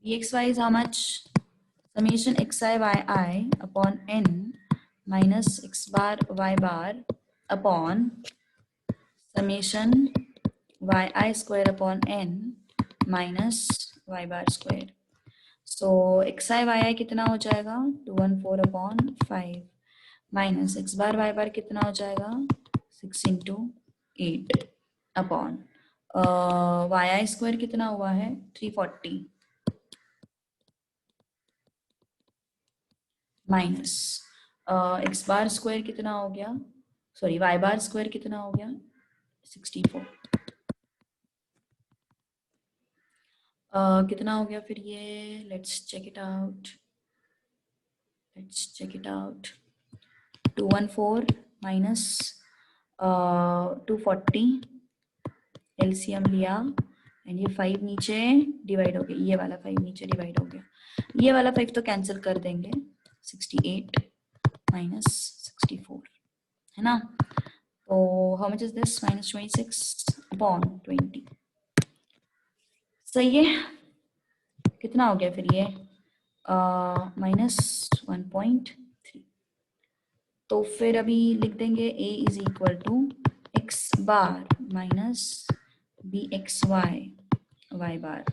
A: bxy is how much? Summation xi yi upon n minus x bar y bar upon summation yi square upon n minus y bar square. So xi yi कितना हो जाएगा 214 upon 5 minus x bar y बार कितना हो जाएगा 6 into 8 upon yi square कितना हुआ है 340 minus x bar square कितना हो गया, सॉरी y बार स्क्वायर कितना हो गया 64। कितना हो गया फिर ये, let's check it out, 214 minus 240 LCM लिया एंड ये 5 नीचे डिवाइड हो गया, ये वाला 5 नीचे डिवाइड हो गया, ये वाला 5 तो कैंसिल कर देंगे, 68 माइनस 64 है ना। तो how much is this, minus 26 upon 20, सही है। कितना हो गया फिर ये माइनस 1.3। तो फिर अभी लिख देंगे a is equal to X bar minus B X Y bar.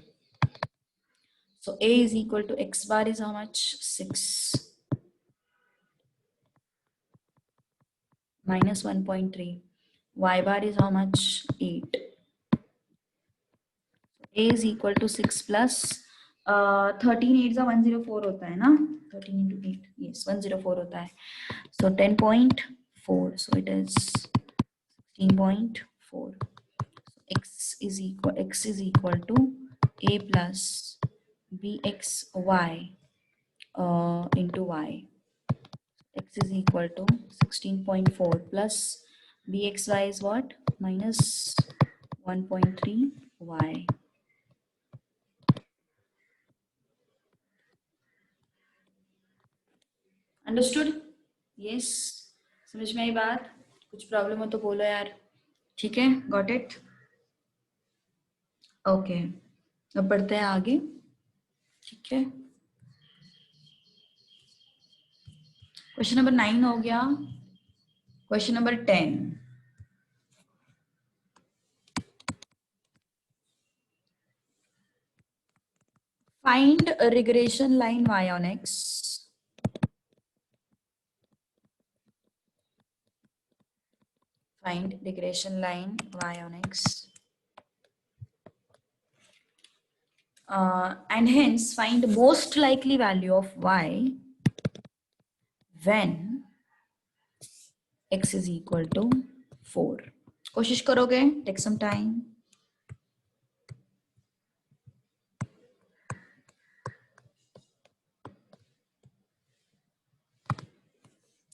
A: So a is equal to x bar is how much 6 minus 1.3, y bar is how much 8, a is equal to 6 plus 13 8 का 104 होता है ना, 13 into 8 yes 104 होता है, so 10.4, so it is 16.4, x is equal to a plus bxy into y, x is equal to 16.4 plus bxy is what, minus 1.3 y। Understood, yes, समझ में आई बात, कुछ प्रॉब्लम हो तो बोलो यार, ठीक है, गॉट इट, ओके। अब बढ़ते हैं आगे, ठीक है, क्वेश्चन नंबर 9 हो गया, question number 10, find a regression line y on x, find regression line y on x, and hence find most likely value of y when x is equal to 4। कोशिश करोगे, take some time,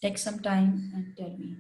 A: take some time and tell me।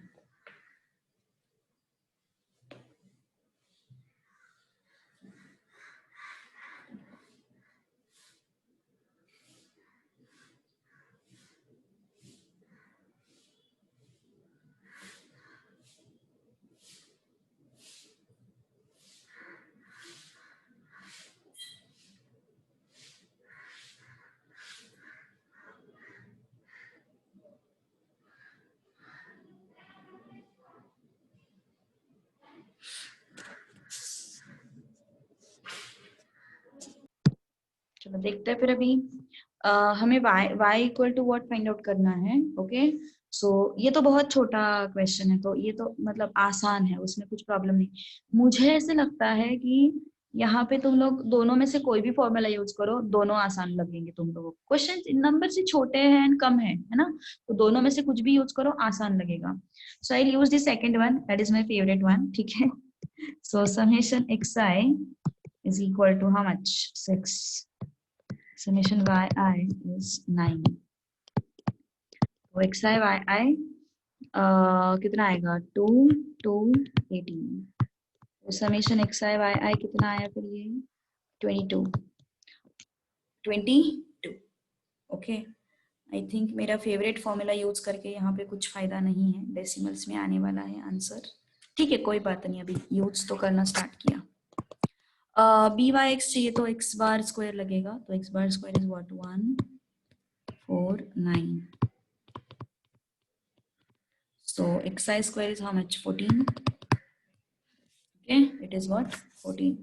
A: चलो देखते हैं फिर अभी हमें y equal to what find out करना है, ओके। सो ये तो बहुत छोटा क्वेश्चन है, तो ये तो मतलब आसान है, उसमें कुछ प्रॉब्लम नहीं। मुझे ऐसे लगता है कि यहाँ पे तुम लोग दोनों में से कोई भी फॉर्मूला यूज करो, दोनों आसान लगेंगे तुम लोगों को। क्वेश्चन नंबर से छोटे हैं एंड कम है ना, तो दोनों में से कुछ भी यूज करो, आसान लगेगा। So I use the second one, that is my favourite one, ठीक है। So summation xi is equal to how much 6, summation yi is 9, तो xi yi कितना आएगा 2 2 18, तो समेशन xi yi कितना आया फिर ये 22 ओके। आई थिंक मेरा फेवरेट फॉर्मूला यूज करके यहाँ पे कुछ फायदा नहीं है, डेसिमल्स में आने वाला है आंसर। ठीक है, कोई बात नहीं, अभी यूज तो करना स्टार्ट किया। बी वाई एक्स चाहिए तो एक्स बार स्क्वायर लगेगा, तो x bar square is what 149. So xi square is how much? 14. Okay, it is what? 14.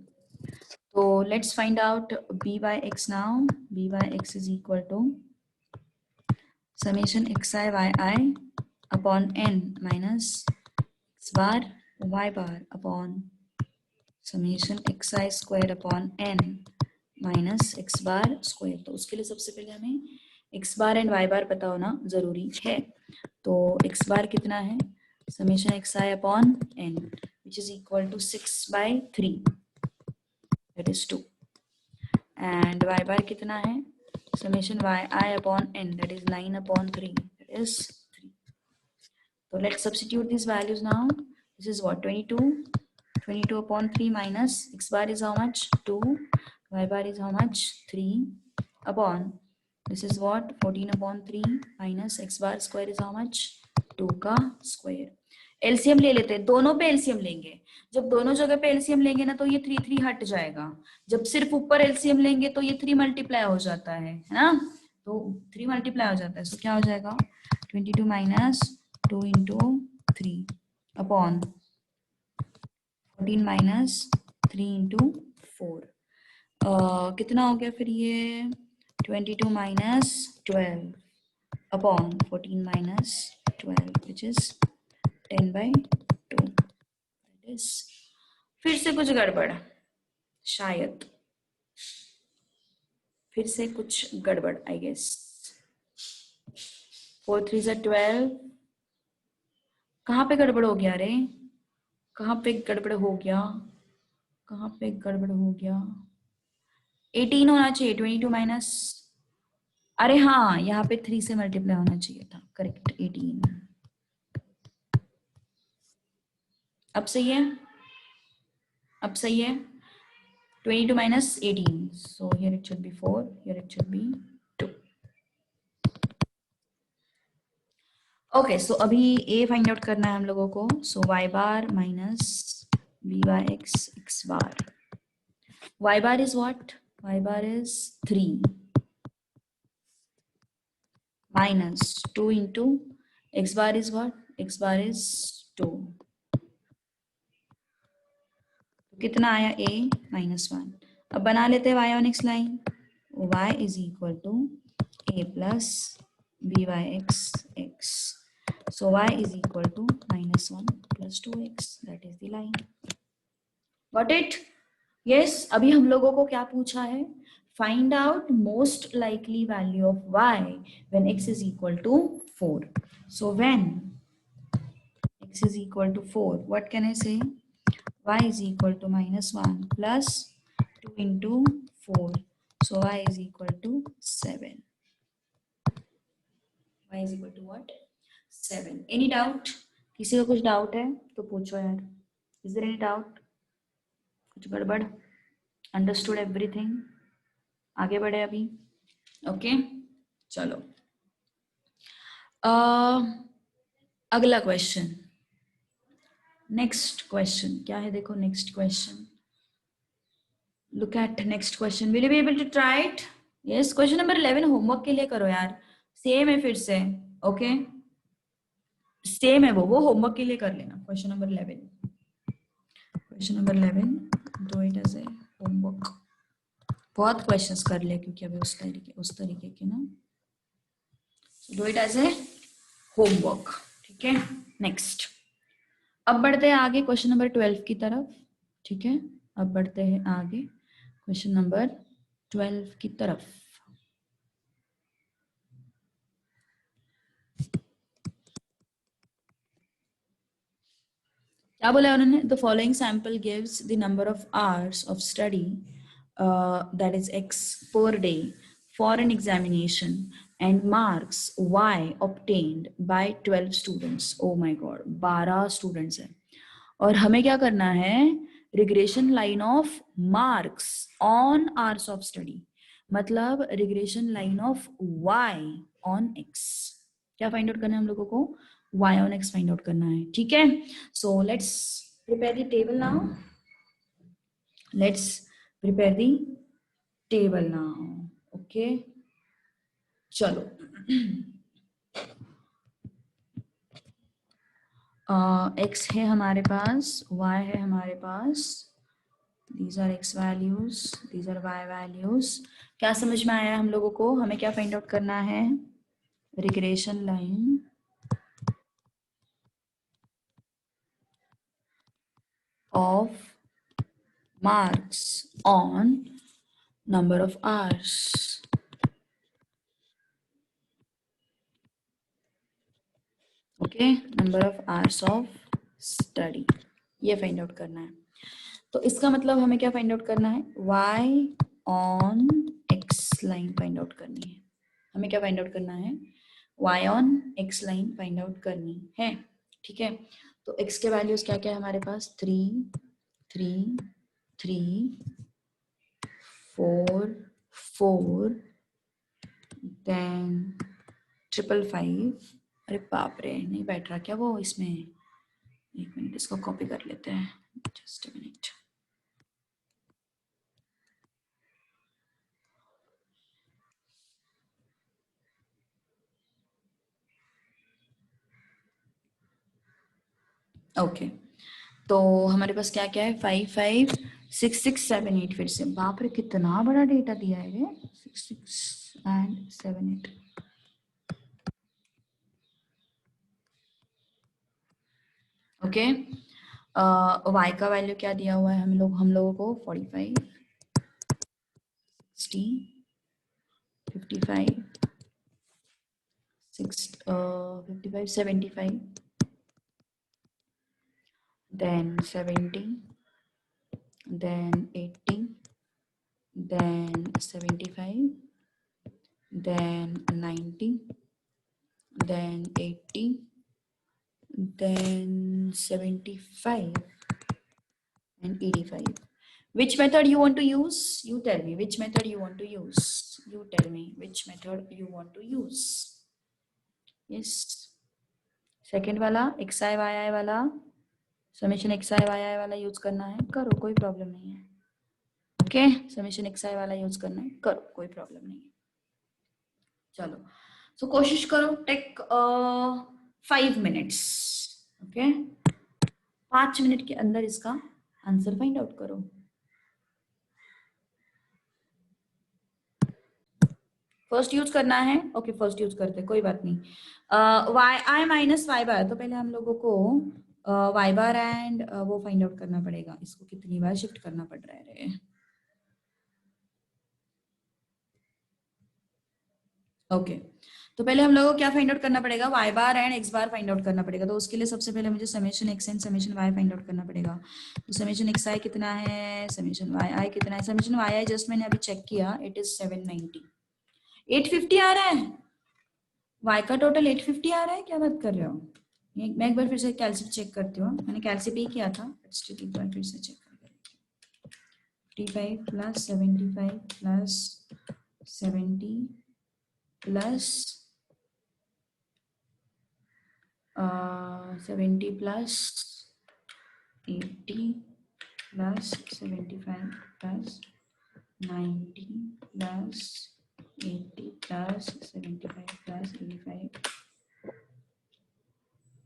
A: So let's find out b by x now. B by x is equal to summation xi yi upon n minus x bar y bar upon summation xi square upon n minus x bar square. तो उसके लिए सबसे पहले हमें x bar and y bar पता होना जरूरी है। तो x bar कितना है? summation xi upon n which is equal to 6/3, that is 2, and y bar कितना है? summation yi upon n, that is 9/3, that is 3. So let's substitute these values now. This is what? 22 upon 3 minus x bar is how much? 2, y bar is how much? 3 upon, this is what? 14 upon 3 minus x bar square is how much? 2 का square. LCM ले लेते हैं, दोनों पे LCM लेंगे। जब दोनों जगह पे एलसीएम लेंगे ना तो ये 3 हट जाएगा। जब सिर्फ ऊपर एलसीएम लेंगे तो ये 3 मल्टीप्लाई हो जाता है ना, तो 3 मल्टीप्लाई हो जाता है। तो क्या हो जाएगा? 22 minus 2 into 3 upon 14 minus 3 into 4, कितना हो गया फिर ये? 22 minus 12 upon 14 minus 12 which is 10/2. That is, फिर से कुछ गड़बड़, शायद फिर से कुछ गड़बड़, आई गेस। 4 3 से 12, कहाँ पे गड़बड़ हो गया रे? कहाँ पे गड़बड़ हो गया? कहाँ पे गड़बड़ हो गया? 18 होना चाहिए। 22 माइनस, अरे हाँ, यहाँ पे 3 से मल्टीप्लाई होना चाहिए था, करेक्ट। 18, अब सही है, अब सही है। 22 minus 18, so here it should be 4, here it should be 2. Okay, so अभी a find out करना है हम लोगों को। So y bar minus b by x, x bar. Y bar is what? Y bar is 3 minus 2 into x bar is what? X bar is 2. कितना आया? a minus 1. अब बना लेते हैं y on x line. y is equal to a plus b by x x. So y is equal to minus 1 plus 2x. That is the line. Got it? Yes. अभी हम लोगों को क्या पूछा है? Find out most likely value of y when x is equal to 4. So when x is equal to 4, what can I say? Y is equal to minus 1 plus 2 into 4. So y is equal to 7. Y is equal to what? 7. Any doubt? किसी का कुछ doubt है तो पूछो यार। Is there any doubt? कुछ गड़बड़? Understood everything? आगे बढ़े अभी? ओके, चलो। अगला क्वेश्चन, नेक्स्ट क्वेश्चन क्या है? देखो next question, look at next question. Will you be able to try it? Yes. Question number 11 homework के लिए करो यार, सेम है फिर से। ओके, सेम है वो होमवर्क के लिए कर लेना। Question number 11, question number 11 do it as a homework. बहुत क्वेश्चंस कर ले क्योंकि अभी उस तरीके के ना, do it as a homework. ठीक है, नेक्स्ट। अब बढ़ते हैं आगे क्वेश्चन नंबर 12 की तरफ। ठीक है, अब बढ़ते हैं आगे क्वेश्चन नंबर 12 की तरफ। क्या बोला उन्होंने? The following sample gives the number of hours of study that is x per day for an examination and marks y obtained by 12 students. Oh my god, 12 students हैं और हमें क्या करना है? Regression line of marks on hours of study, मतलब regression line of y on X. क्या find out करना है हम लोगों को? y on x find out करना है, ठीक है। So let's prepare the table now, let's prepare the table now, okay. चलो x है हमारे पास, y है हमारे पास, these are x values, these are y values। क्या समझ में आया हम लोगों को? हमें क्या फाइंड आउट करना है? Regression line of marks on number of hours, okay, number of hours of study, ये फाइंड आउट करना है। तो इसका मतलब हमें क्या फाइंड आउट करना है? y on x line find out करनी है। हमें क्या फाइंड आउट करना है? y on x line find out करनी है, ठीक है। तो x के वैल्यूज क्या क्या है हमारे पास? 3 3 3 4 4 देन 555। अरे बाप रे, नहीं बैठ रहा क्या वो इसमें? एक मिनट, इसको कॉपी कर लेते हैं, जस्ट अ मिनट। ओके, तो हमारे पास क्या क्या है? 5 5 6 6 7 8। फिर से बाप रे, कितना बड़ा डेटा दिया है रे। 6 6 एंड 7 8। ओके, y का वैल्यू क्या दिया हुआ है हम लोगों को? 45 60 55 55 75 then 70 then 80 then 75 then 90 then 80 then 75 and 85. Which method you want to use? You tell me which method you want to use. You tell me which method you want to use. Yes, second वाला xi yi वाला, summation xi yi वाला use करना है, करो, कोई problem नहीं है। Okay, summation xi वाला यूज करना है, करो, कोई प्रॉब्लम नहीं है। चलो, सो कोशिश करो, टेक 5 मिनट्स, ओके। 5 मिनट के अंदर इसका आंसर फाइंड आउट करो। फर्स्ट यूज करना है, ओके, फर्स्ट यूज करते, कोई बात नहीं। Y I minus Y bar, तो पहले हम लोगों को वाई बार एंड वो फाइंड आउट करना पड़ेगा, इसको कितनी बार शिफ्ट करना पड़ रहा है। ओके, तो पहले हम लोगों को क्या फाइंड आउट करना पड़ेगा? Y bar and X bar find out करना पड़ेगा। तो उसके लिए सबसे पहले मुझे summation X and summation Y find out करना पड़ेगा। तो समेशन एक्स आई कितना है, समेशन वाई आई कितना है? समेशन वाई आई जस्ट मैंने अभी चेक किया, इट इज 790। 850 आ रहा है, y का टोटल 850 आ रहा है, क्या बात कर रहे हो? मैं एक बार फिर से कैलसी चेक करती हूँ, मैंने कैलसी पे ही किया था, एक बार फिर से चेक करके 55 plus 75 plus 70 plus 70 plus 80 plus 75 plus 90 plus 80 plus 75 plus 85।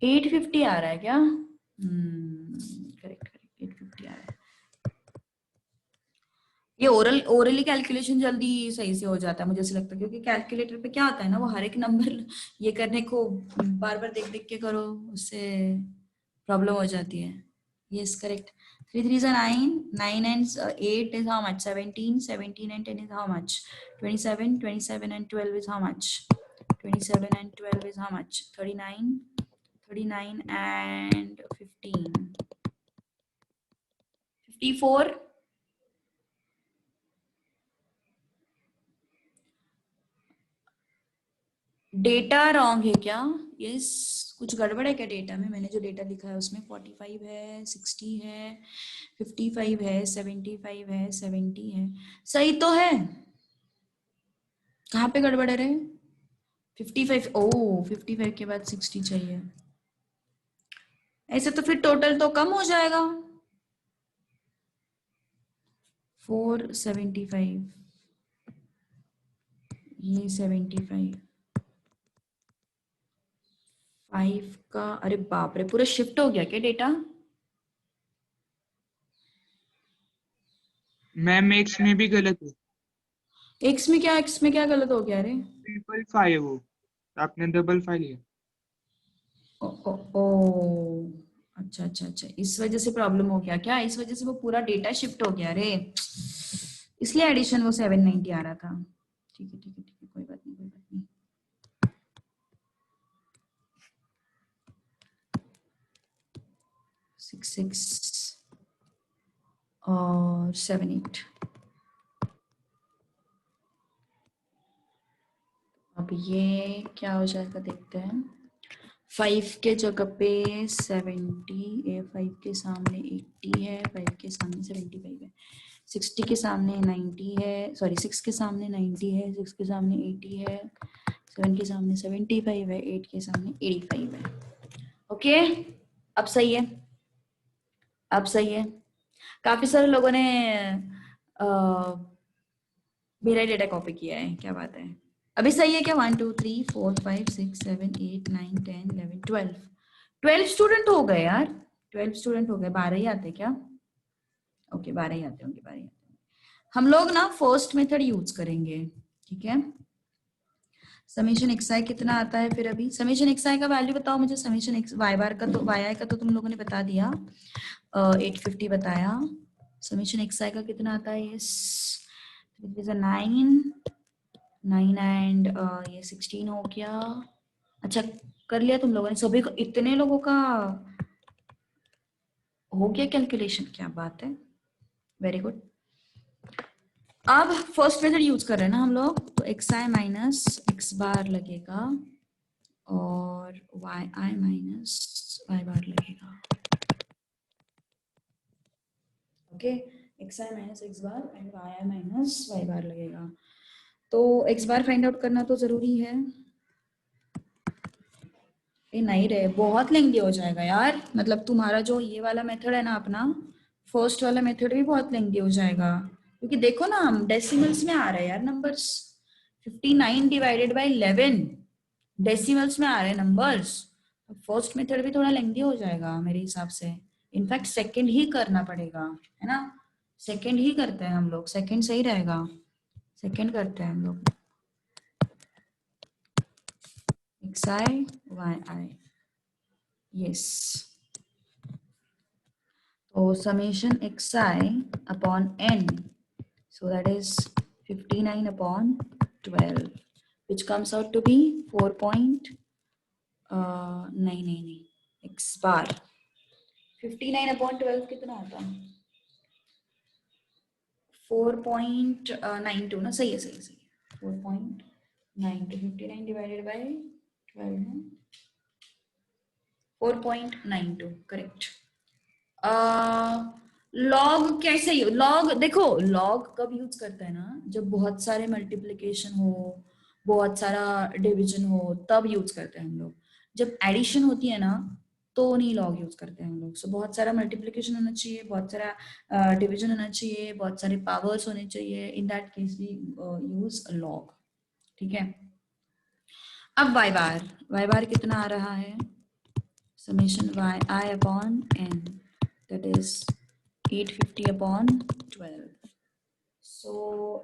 A: 850 आ रहा है क्या? करेक्ट करेक्ट, 850 आ रहा है। ये ओरली कैलकुलेशन जल्दी सही से हो जाता है मुझे ऐसा लगता है, क्योंकि कैलकुलेटर पे क्या होता है ना, वो हर एक नंबर ये करने को बार बार देख देख के करो, उससे प्रॉब्लम हो जाती है। Yes correct. 3 3 9, 9 and 8 is how much? 17, 17 and 10 is how much? 27, 27 and 12 is how much? 27 and 12 is how much? 39, 39 and 15, 54। Data wrong है क्या? यस, कुछ गड़बड़ है क्या डेटा में? मैंने जो डेटा लिखा है उसमें 45 है, 60 है, 55 है, 75 है, 70 है, सही तो है। कहाँ पे गड़बड़ है रे? 55, ओ 55 के बाद 60 चाहिए, ऐसे तो फिर टोटल तो कम हो जाएगा। 475, ये 75, 5 का, अरे बाप रे पूरा शिफ्ट हो गया क्या डेटा?
B: मैम एक्स में भी गलत है।
A: एक्स में क्या गलत हो गया? अरे
B: 555 है वो, आपने डबल फाइव लिया।
A: ओ, ओ, ओ, अच्छा अच्छा अच्छा, इस वजह से प्रॉब्लम हो गया क्या? इस वजह से वो पूरा डेटा शिफ्ट हो गया रे, इसलिए एडिशन वो 790 आ रहा था। ठीक है ठीक है ठीक है, कोई बात नहीं कोई बात नहीं। 66 और 78, अब ये क्या हो जाएगा देखते हैं। 5 के जगह पे 70 है, 5 के सामने 80 है, 5 के सामने 75 है, 60 के सामने 90 है, सॉरी 6 के सामने 90 है, 6 के सामने 80 है, 7 के सामने 75 है, 8 के सामने 85 है। ओके, अब सही है, अब सही है। काफी सारे लोगों ने अ, मेरा डेटा कॉपी किया है, क्या बात है। अभी सही है क्या? 1 2 3 4 5 6 7 8 9 10 11 12, 12 स्टूडेंट हो गए यार, 12 स्टूडेंट हो गए। 12 ही आते क्या? ओके 12 ही आते होंगे, 12 ही आते होंगे। हम लोग ना फर्स्ट मेथड यूज करेंगे, ठीक है। समेशन एक्स आई कितना आता है फिर? अभी समेशन एक्स आई का वैल्यू बताओ मुझे। समेशन एक्स वाई बार का, तो वाई आई का तो तुम लोगों ने बता दिया, 850 बताया। समेशन एक्स आई का कितना आता है? यस 9, 9 एंड ये 16 हो गया। अच्छा कर लिया तुम लोगों ने, सभी को, इतने लोगों का हो गया कैलकुलेशन, क्या बात है, वेरी गुड। अब फर्स्ट मेथड यूज कर रहे हैं ना हम लोग, तो X I minus X bar लगेगा और Y I minus Y bar लगेगा। Okay, X I minus X bar and Y I minus Y bar लगेगा। तो एक्स बार फाइंड आउट करना तो जरूरी है। ये नहीं रहे, बहुत लेंदी हो जाएगा यार, मतलब तुम्हारा जो ये वाला मेथड है ना अपना, फर्स्ट वाला मेथड भी बहुत लेंदी हो जाएगा, क्योंकि देखो ना हम डेसिमल्स में आ रहे हैं यार नंबर्स। 59 डिवाइडेड बाई 11 डेसिमल्स में आ रहे हैं नंबर्स। फर्स्ट मेथड भी थोड़ा लेंदी हो जाएगा मेरे हिसाब से। इनफैक्ट सेकंड ही करना पड़ेगा, है ना। सेकंड ही करते हैं हम लोग, सेकंड सही रहेगा, सेकंड करते हैं हम लोग। X I Y I, yes. So summation xi upon n, so that is 59 upon 12, which comes out to be 4 point, नहीं, x bar 59 upon 12 कितना आता? 4.92 ना, सही है सही है सही है, 4.92, 59 डिवाइडेड बाय 12 है 4.92, करेक्ट। लॉग कैसे लॉग देखो, लॉग कब यूज करते हैं ना, जब बहुत सारे मल्टीप्लिकेशन हो, बहुत सारा डिवीजन हो, तब यूज करते हैं हम लोग। जब एडिशन होती है ना, तो नहीं लॉग यूज करते हैं हम लोग। सो बहुत सारा मल्टीप्लिकेशन होना चाहिए, बहुत सारा डिवीजन होना चाहिए, बहुत सारे पावर्स होने चाहिए, in that case we use log, ठीक है। अब वाई बार कितना आ रहा है? summation yi upon n, that is 850 upon 12. So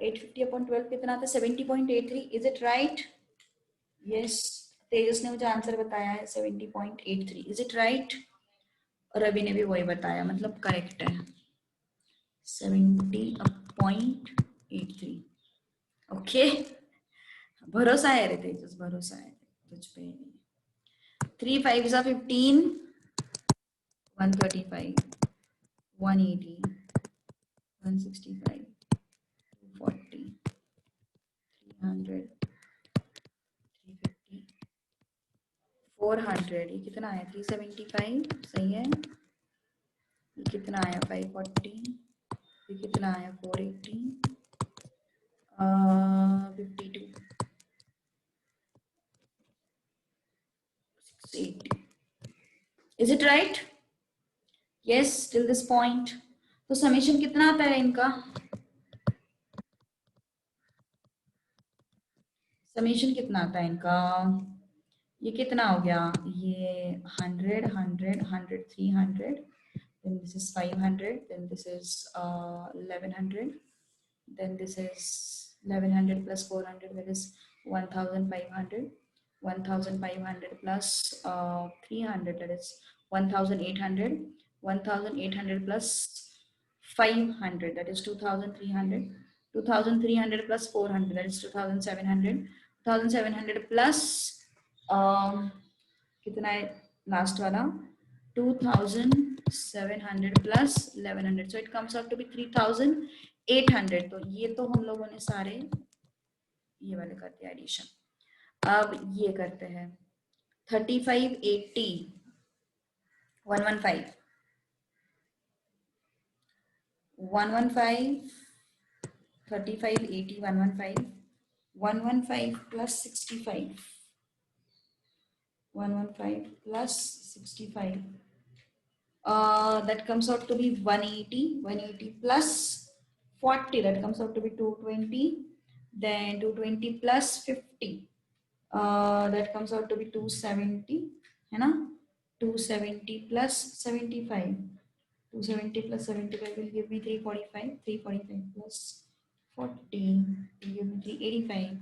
A: 850 upon 12 कितना आता है? 70.83, is it right? Yes, तेजस ने मुझे आंसर बताया है 70.83, is it right? और रवि ने भी वही बताया, मतलब करेक्ट है 70.83। ओके, भरोसा है रे तेजस, भरोसा है तुझ पे। 3 5 15, 135, 180, 165, 240, 300, 350, 400, ये कितना आया? 375, सही है। ये कितना आया? 540, ये कितना आया? 480, 52, 80. Is it right? Yes, till this point. तो समेशन कितना आता है इनका? समेशन कितना आता है इनका? ये कितना हो गया? ये 100, 100, 100, 300. Then this is 500. Then this is 1100. Then this is 1100 plus 400. That is 1500. 1500 plus 300. That is 1800. 1800 plus 500. That is 2300. 2300 plus 400. That is 2700. 2700 plus कितना है लास्ट वाला? 2700 plus 1100. So it comes out to be 3800. तो ये तो हम लोगों ने सारे ये वाले करते हैं एडिशन. अब ये करते हैं 3580 115 115 3580 115 115 plus 65 115 plus 65 that comes out to be 180 180 plus 40 that comes out to be 220 then 220 plus 50 that comes out to be 270 है ना 270 plus 75 270 plus 75 will give me 345 345 plus 40 will give me 385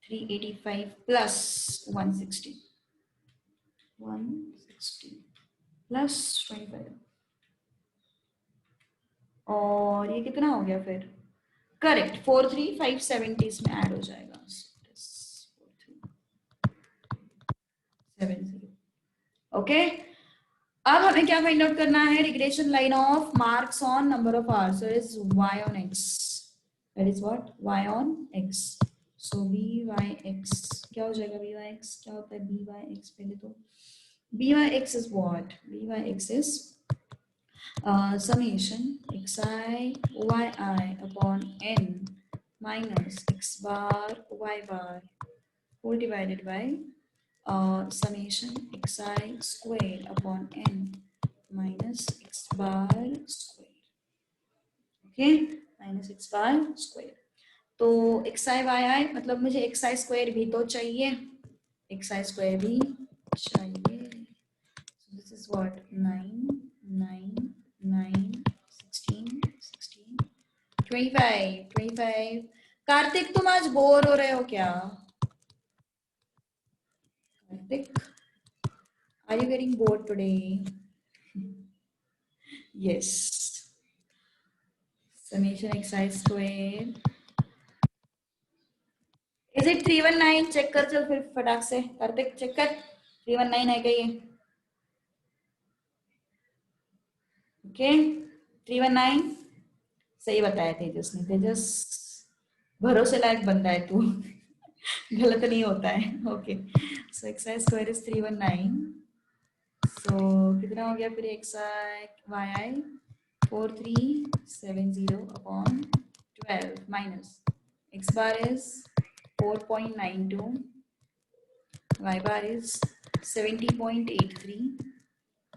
A: 385 plus 160 160 plus 25 और ये कितना हो गया फिर? Correct 43570 इसमें add हो जाएगा 4370. ओके अब हमें क्या फाइंड आउट करना है? Regression line of marks on number of hours. So is y on x. That is what y on x. So by(x) क्या हो जाएगा? by(x) क्या होता है? by(x) पहले तो by(x) is what? by(x) is summation xi yi upon n minus x bar y bar whole divided by summation xi square upon n minus x bar square. Okay, minus x bar square. तो xi yi मतलब मुझे xi square भी तो चाहिए. xi square भी चाहिए. So this is what 9 9 9 16 16 25 25. Kartik तुम आज बोर हो रहे हो क्या? Kartik are you getting bored today? Yes. Summation xi square. Is it 319? Check कर चल फिर फटाक से. कार्तिक चेक कर 319 है क्या ये? ओके 319 सही बताया तेजस ने. तेजस भरोसे लायक बंदा है तू. गलत नहीं होता है. Okay so xi square is 319. सो कितना हो गया फिर xi yi 4370 upon 12 minus x bar is 4.92 y bar is 70.83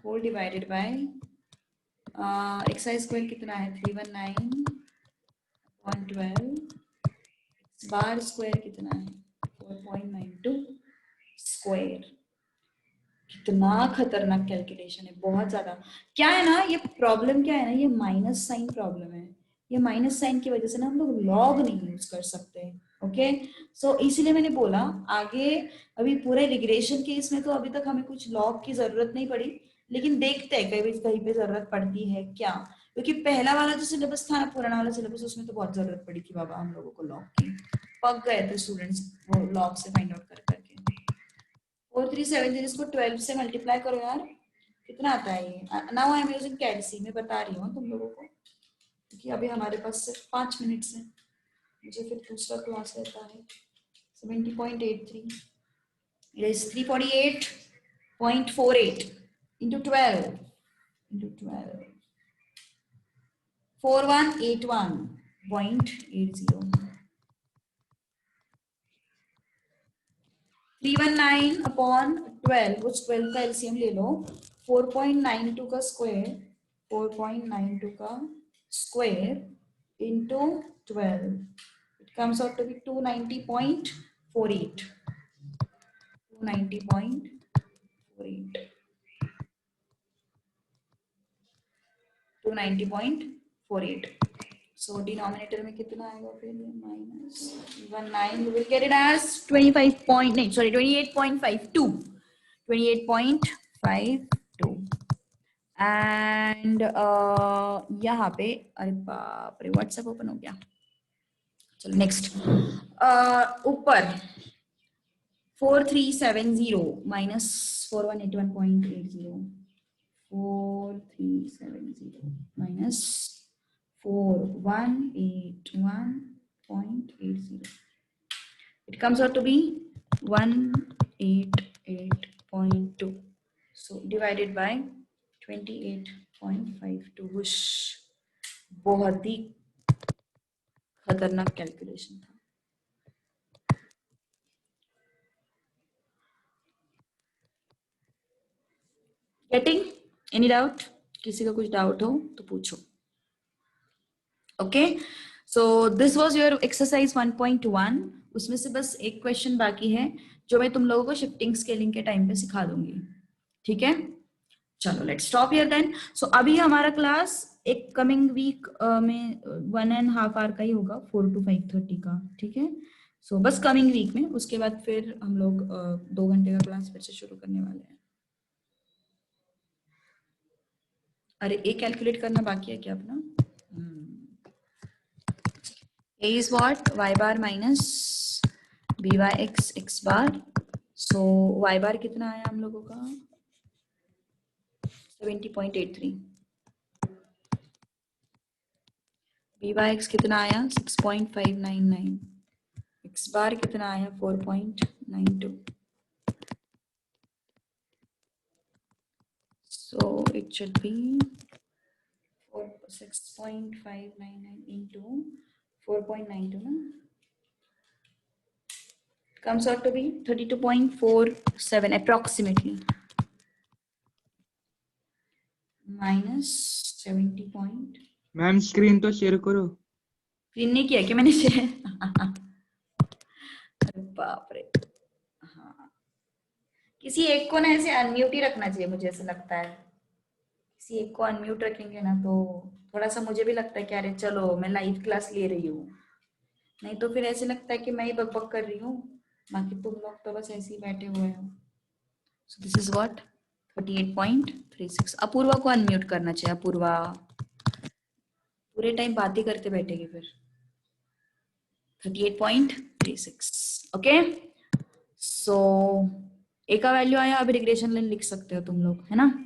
A: whole divided by xi square कितना है? 319 upon 12 x bar square कितना है? 4.92 स्क्वायर. कितना खतरनाक कैलकुलेशन है, बहुत ज्यादा. क्या है ना ये प्रॉब्लम, क्या है ना ये माइनस साइन प्रॉब्लम है. ये माइनस साइन की वजह से ना हम लोग लॉग नहीं यूज कर सकते. ओके सो इसीलिए मैंने बोला आगे अभी पूरे रिग्रेशन के इसमें तो अभी तक हमें कुछ लॉग की जरूरत नहीं पड़ी, लेकिन देखते हैं कहीं पे जरूरत पड़ती है क्या. क्योंकि पहला वाला जो सिलेबस था ना, पुराना वाला सिलेबस, उसमें तो बहुत जरूरत पड़ी थी बाबा हम लोगों को लॉग की. पक गए थे स्टूडेंट्स वो लॉग से फाइंड आउट कर करके. 4370 इसको 12 से मल्टीप्लाई करो यार, कितना आता है ये? Now I am using कैलसी. मैं बता रही हूँ तुम लोगों को क्योंकि अभी हमारे पास सिर्फ 5 मिनट है, मुझे फिर दूसरा क्लास रहता है. 70.83 it is 348.48 into 12 into 12 4181.80. 319 upon 12, उस 12 का एलसीएम ले लो. 4.92 का स्क्वायर, 4.92 का square into 12, it comes out to be 290.48. 290.48. 290.48. So denominator में कितना आएगा फिर? minus 19, we will get it as 28.52. 28.52. And यहाँ पे, अरे बाप रे, व्हाट्सएप ओपन हो गया. चलो नेक्स्ट. ऊपर 4370 minus 4181.80. 4370 minus 4181.80. It comes out to be 188.2. So divided by 28.52. Whoosh. बहुत ही खतरनाक कैलकुलेशन था. Getting any doubt? किसी का कुछ डाउट हो तो पूछो. Okay, so this was your exercise 1.1. उसमें से बस एक क्वेश्चन बाकी है जो मैं तुम लोगों को शिफ्टिंग स्केलिंग के टाइम पे सिखा दूंगी. ठीक है, चलो लेट्स स्टॉप हियर देन. सो अभी हमारा क्लास एक कमिंग वीक में 1.5 आवर का ही होगा, 4 to 5:30 का. ठीक है, सो बस कमिंग वीक में. उसके बाद फिर हम लोग 2 घंटे का क्लास फिर से शुरू करने वाले हैं. अरे एक कैलकुलेट करना बाकी है क्या अपना? A is what? Y bar minus by x bar. So y bar कितना आया हम लोगों का? 70.83. by x कितना आया? 6.599. x bar कितना आया? 4.92. So it should be 6.599 into 4.92, no? Comes out to be 32.47 approximately. Minus 70 point.
B: Ma'am screen तो शेयर करो.
A: स्क्रीन नहीं किया क्या मैंने शेयर? अरे बाप रे. हाँ, किसी एक को ना ऐसे अनम्यूट ही रखना चाहिए, मुझे ऐसा लगता है. किसी एक को अनम्यूट रखेंगे ना तो थोड़ा सा मुझे भी लगता है कि अरे चलो मैं लाइव क्लास ले रही हूँ. नहीं तो फिर ऐसे लगता है कि मैं ही बकबक कर रही हूँ, बाकी तुम लोग तो बस ऐसे ही बैठे हुए हो. So this is what 38.36. Apoorva को अनम्यूट करना चाहिए. अपूर्वा पूरे टाइम बातें करते बैठेगी फिर. 38.36. ओके, सो ए का वैल्यू आया. अभी रिग्रेशन लाइन लिख सकते हो तुम लोग, है ना?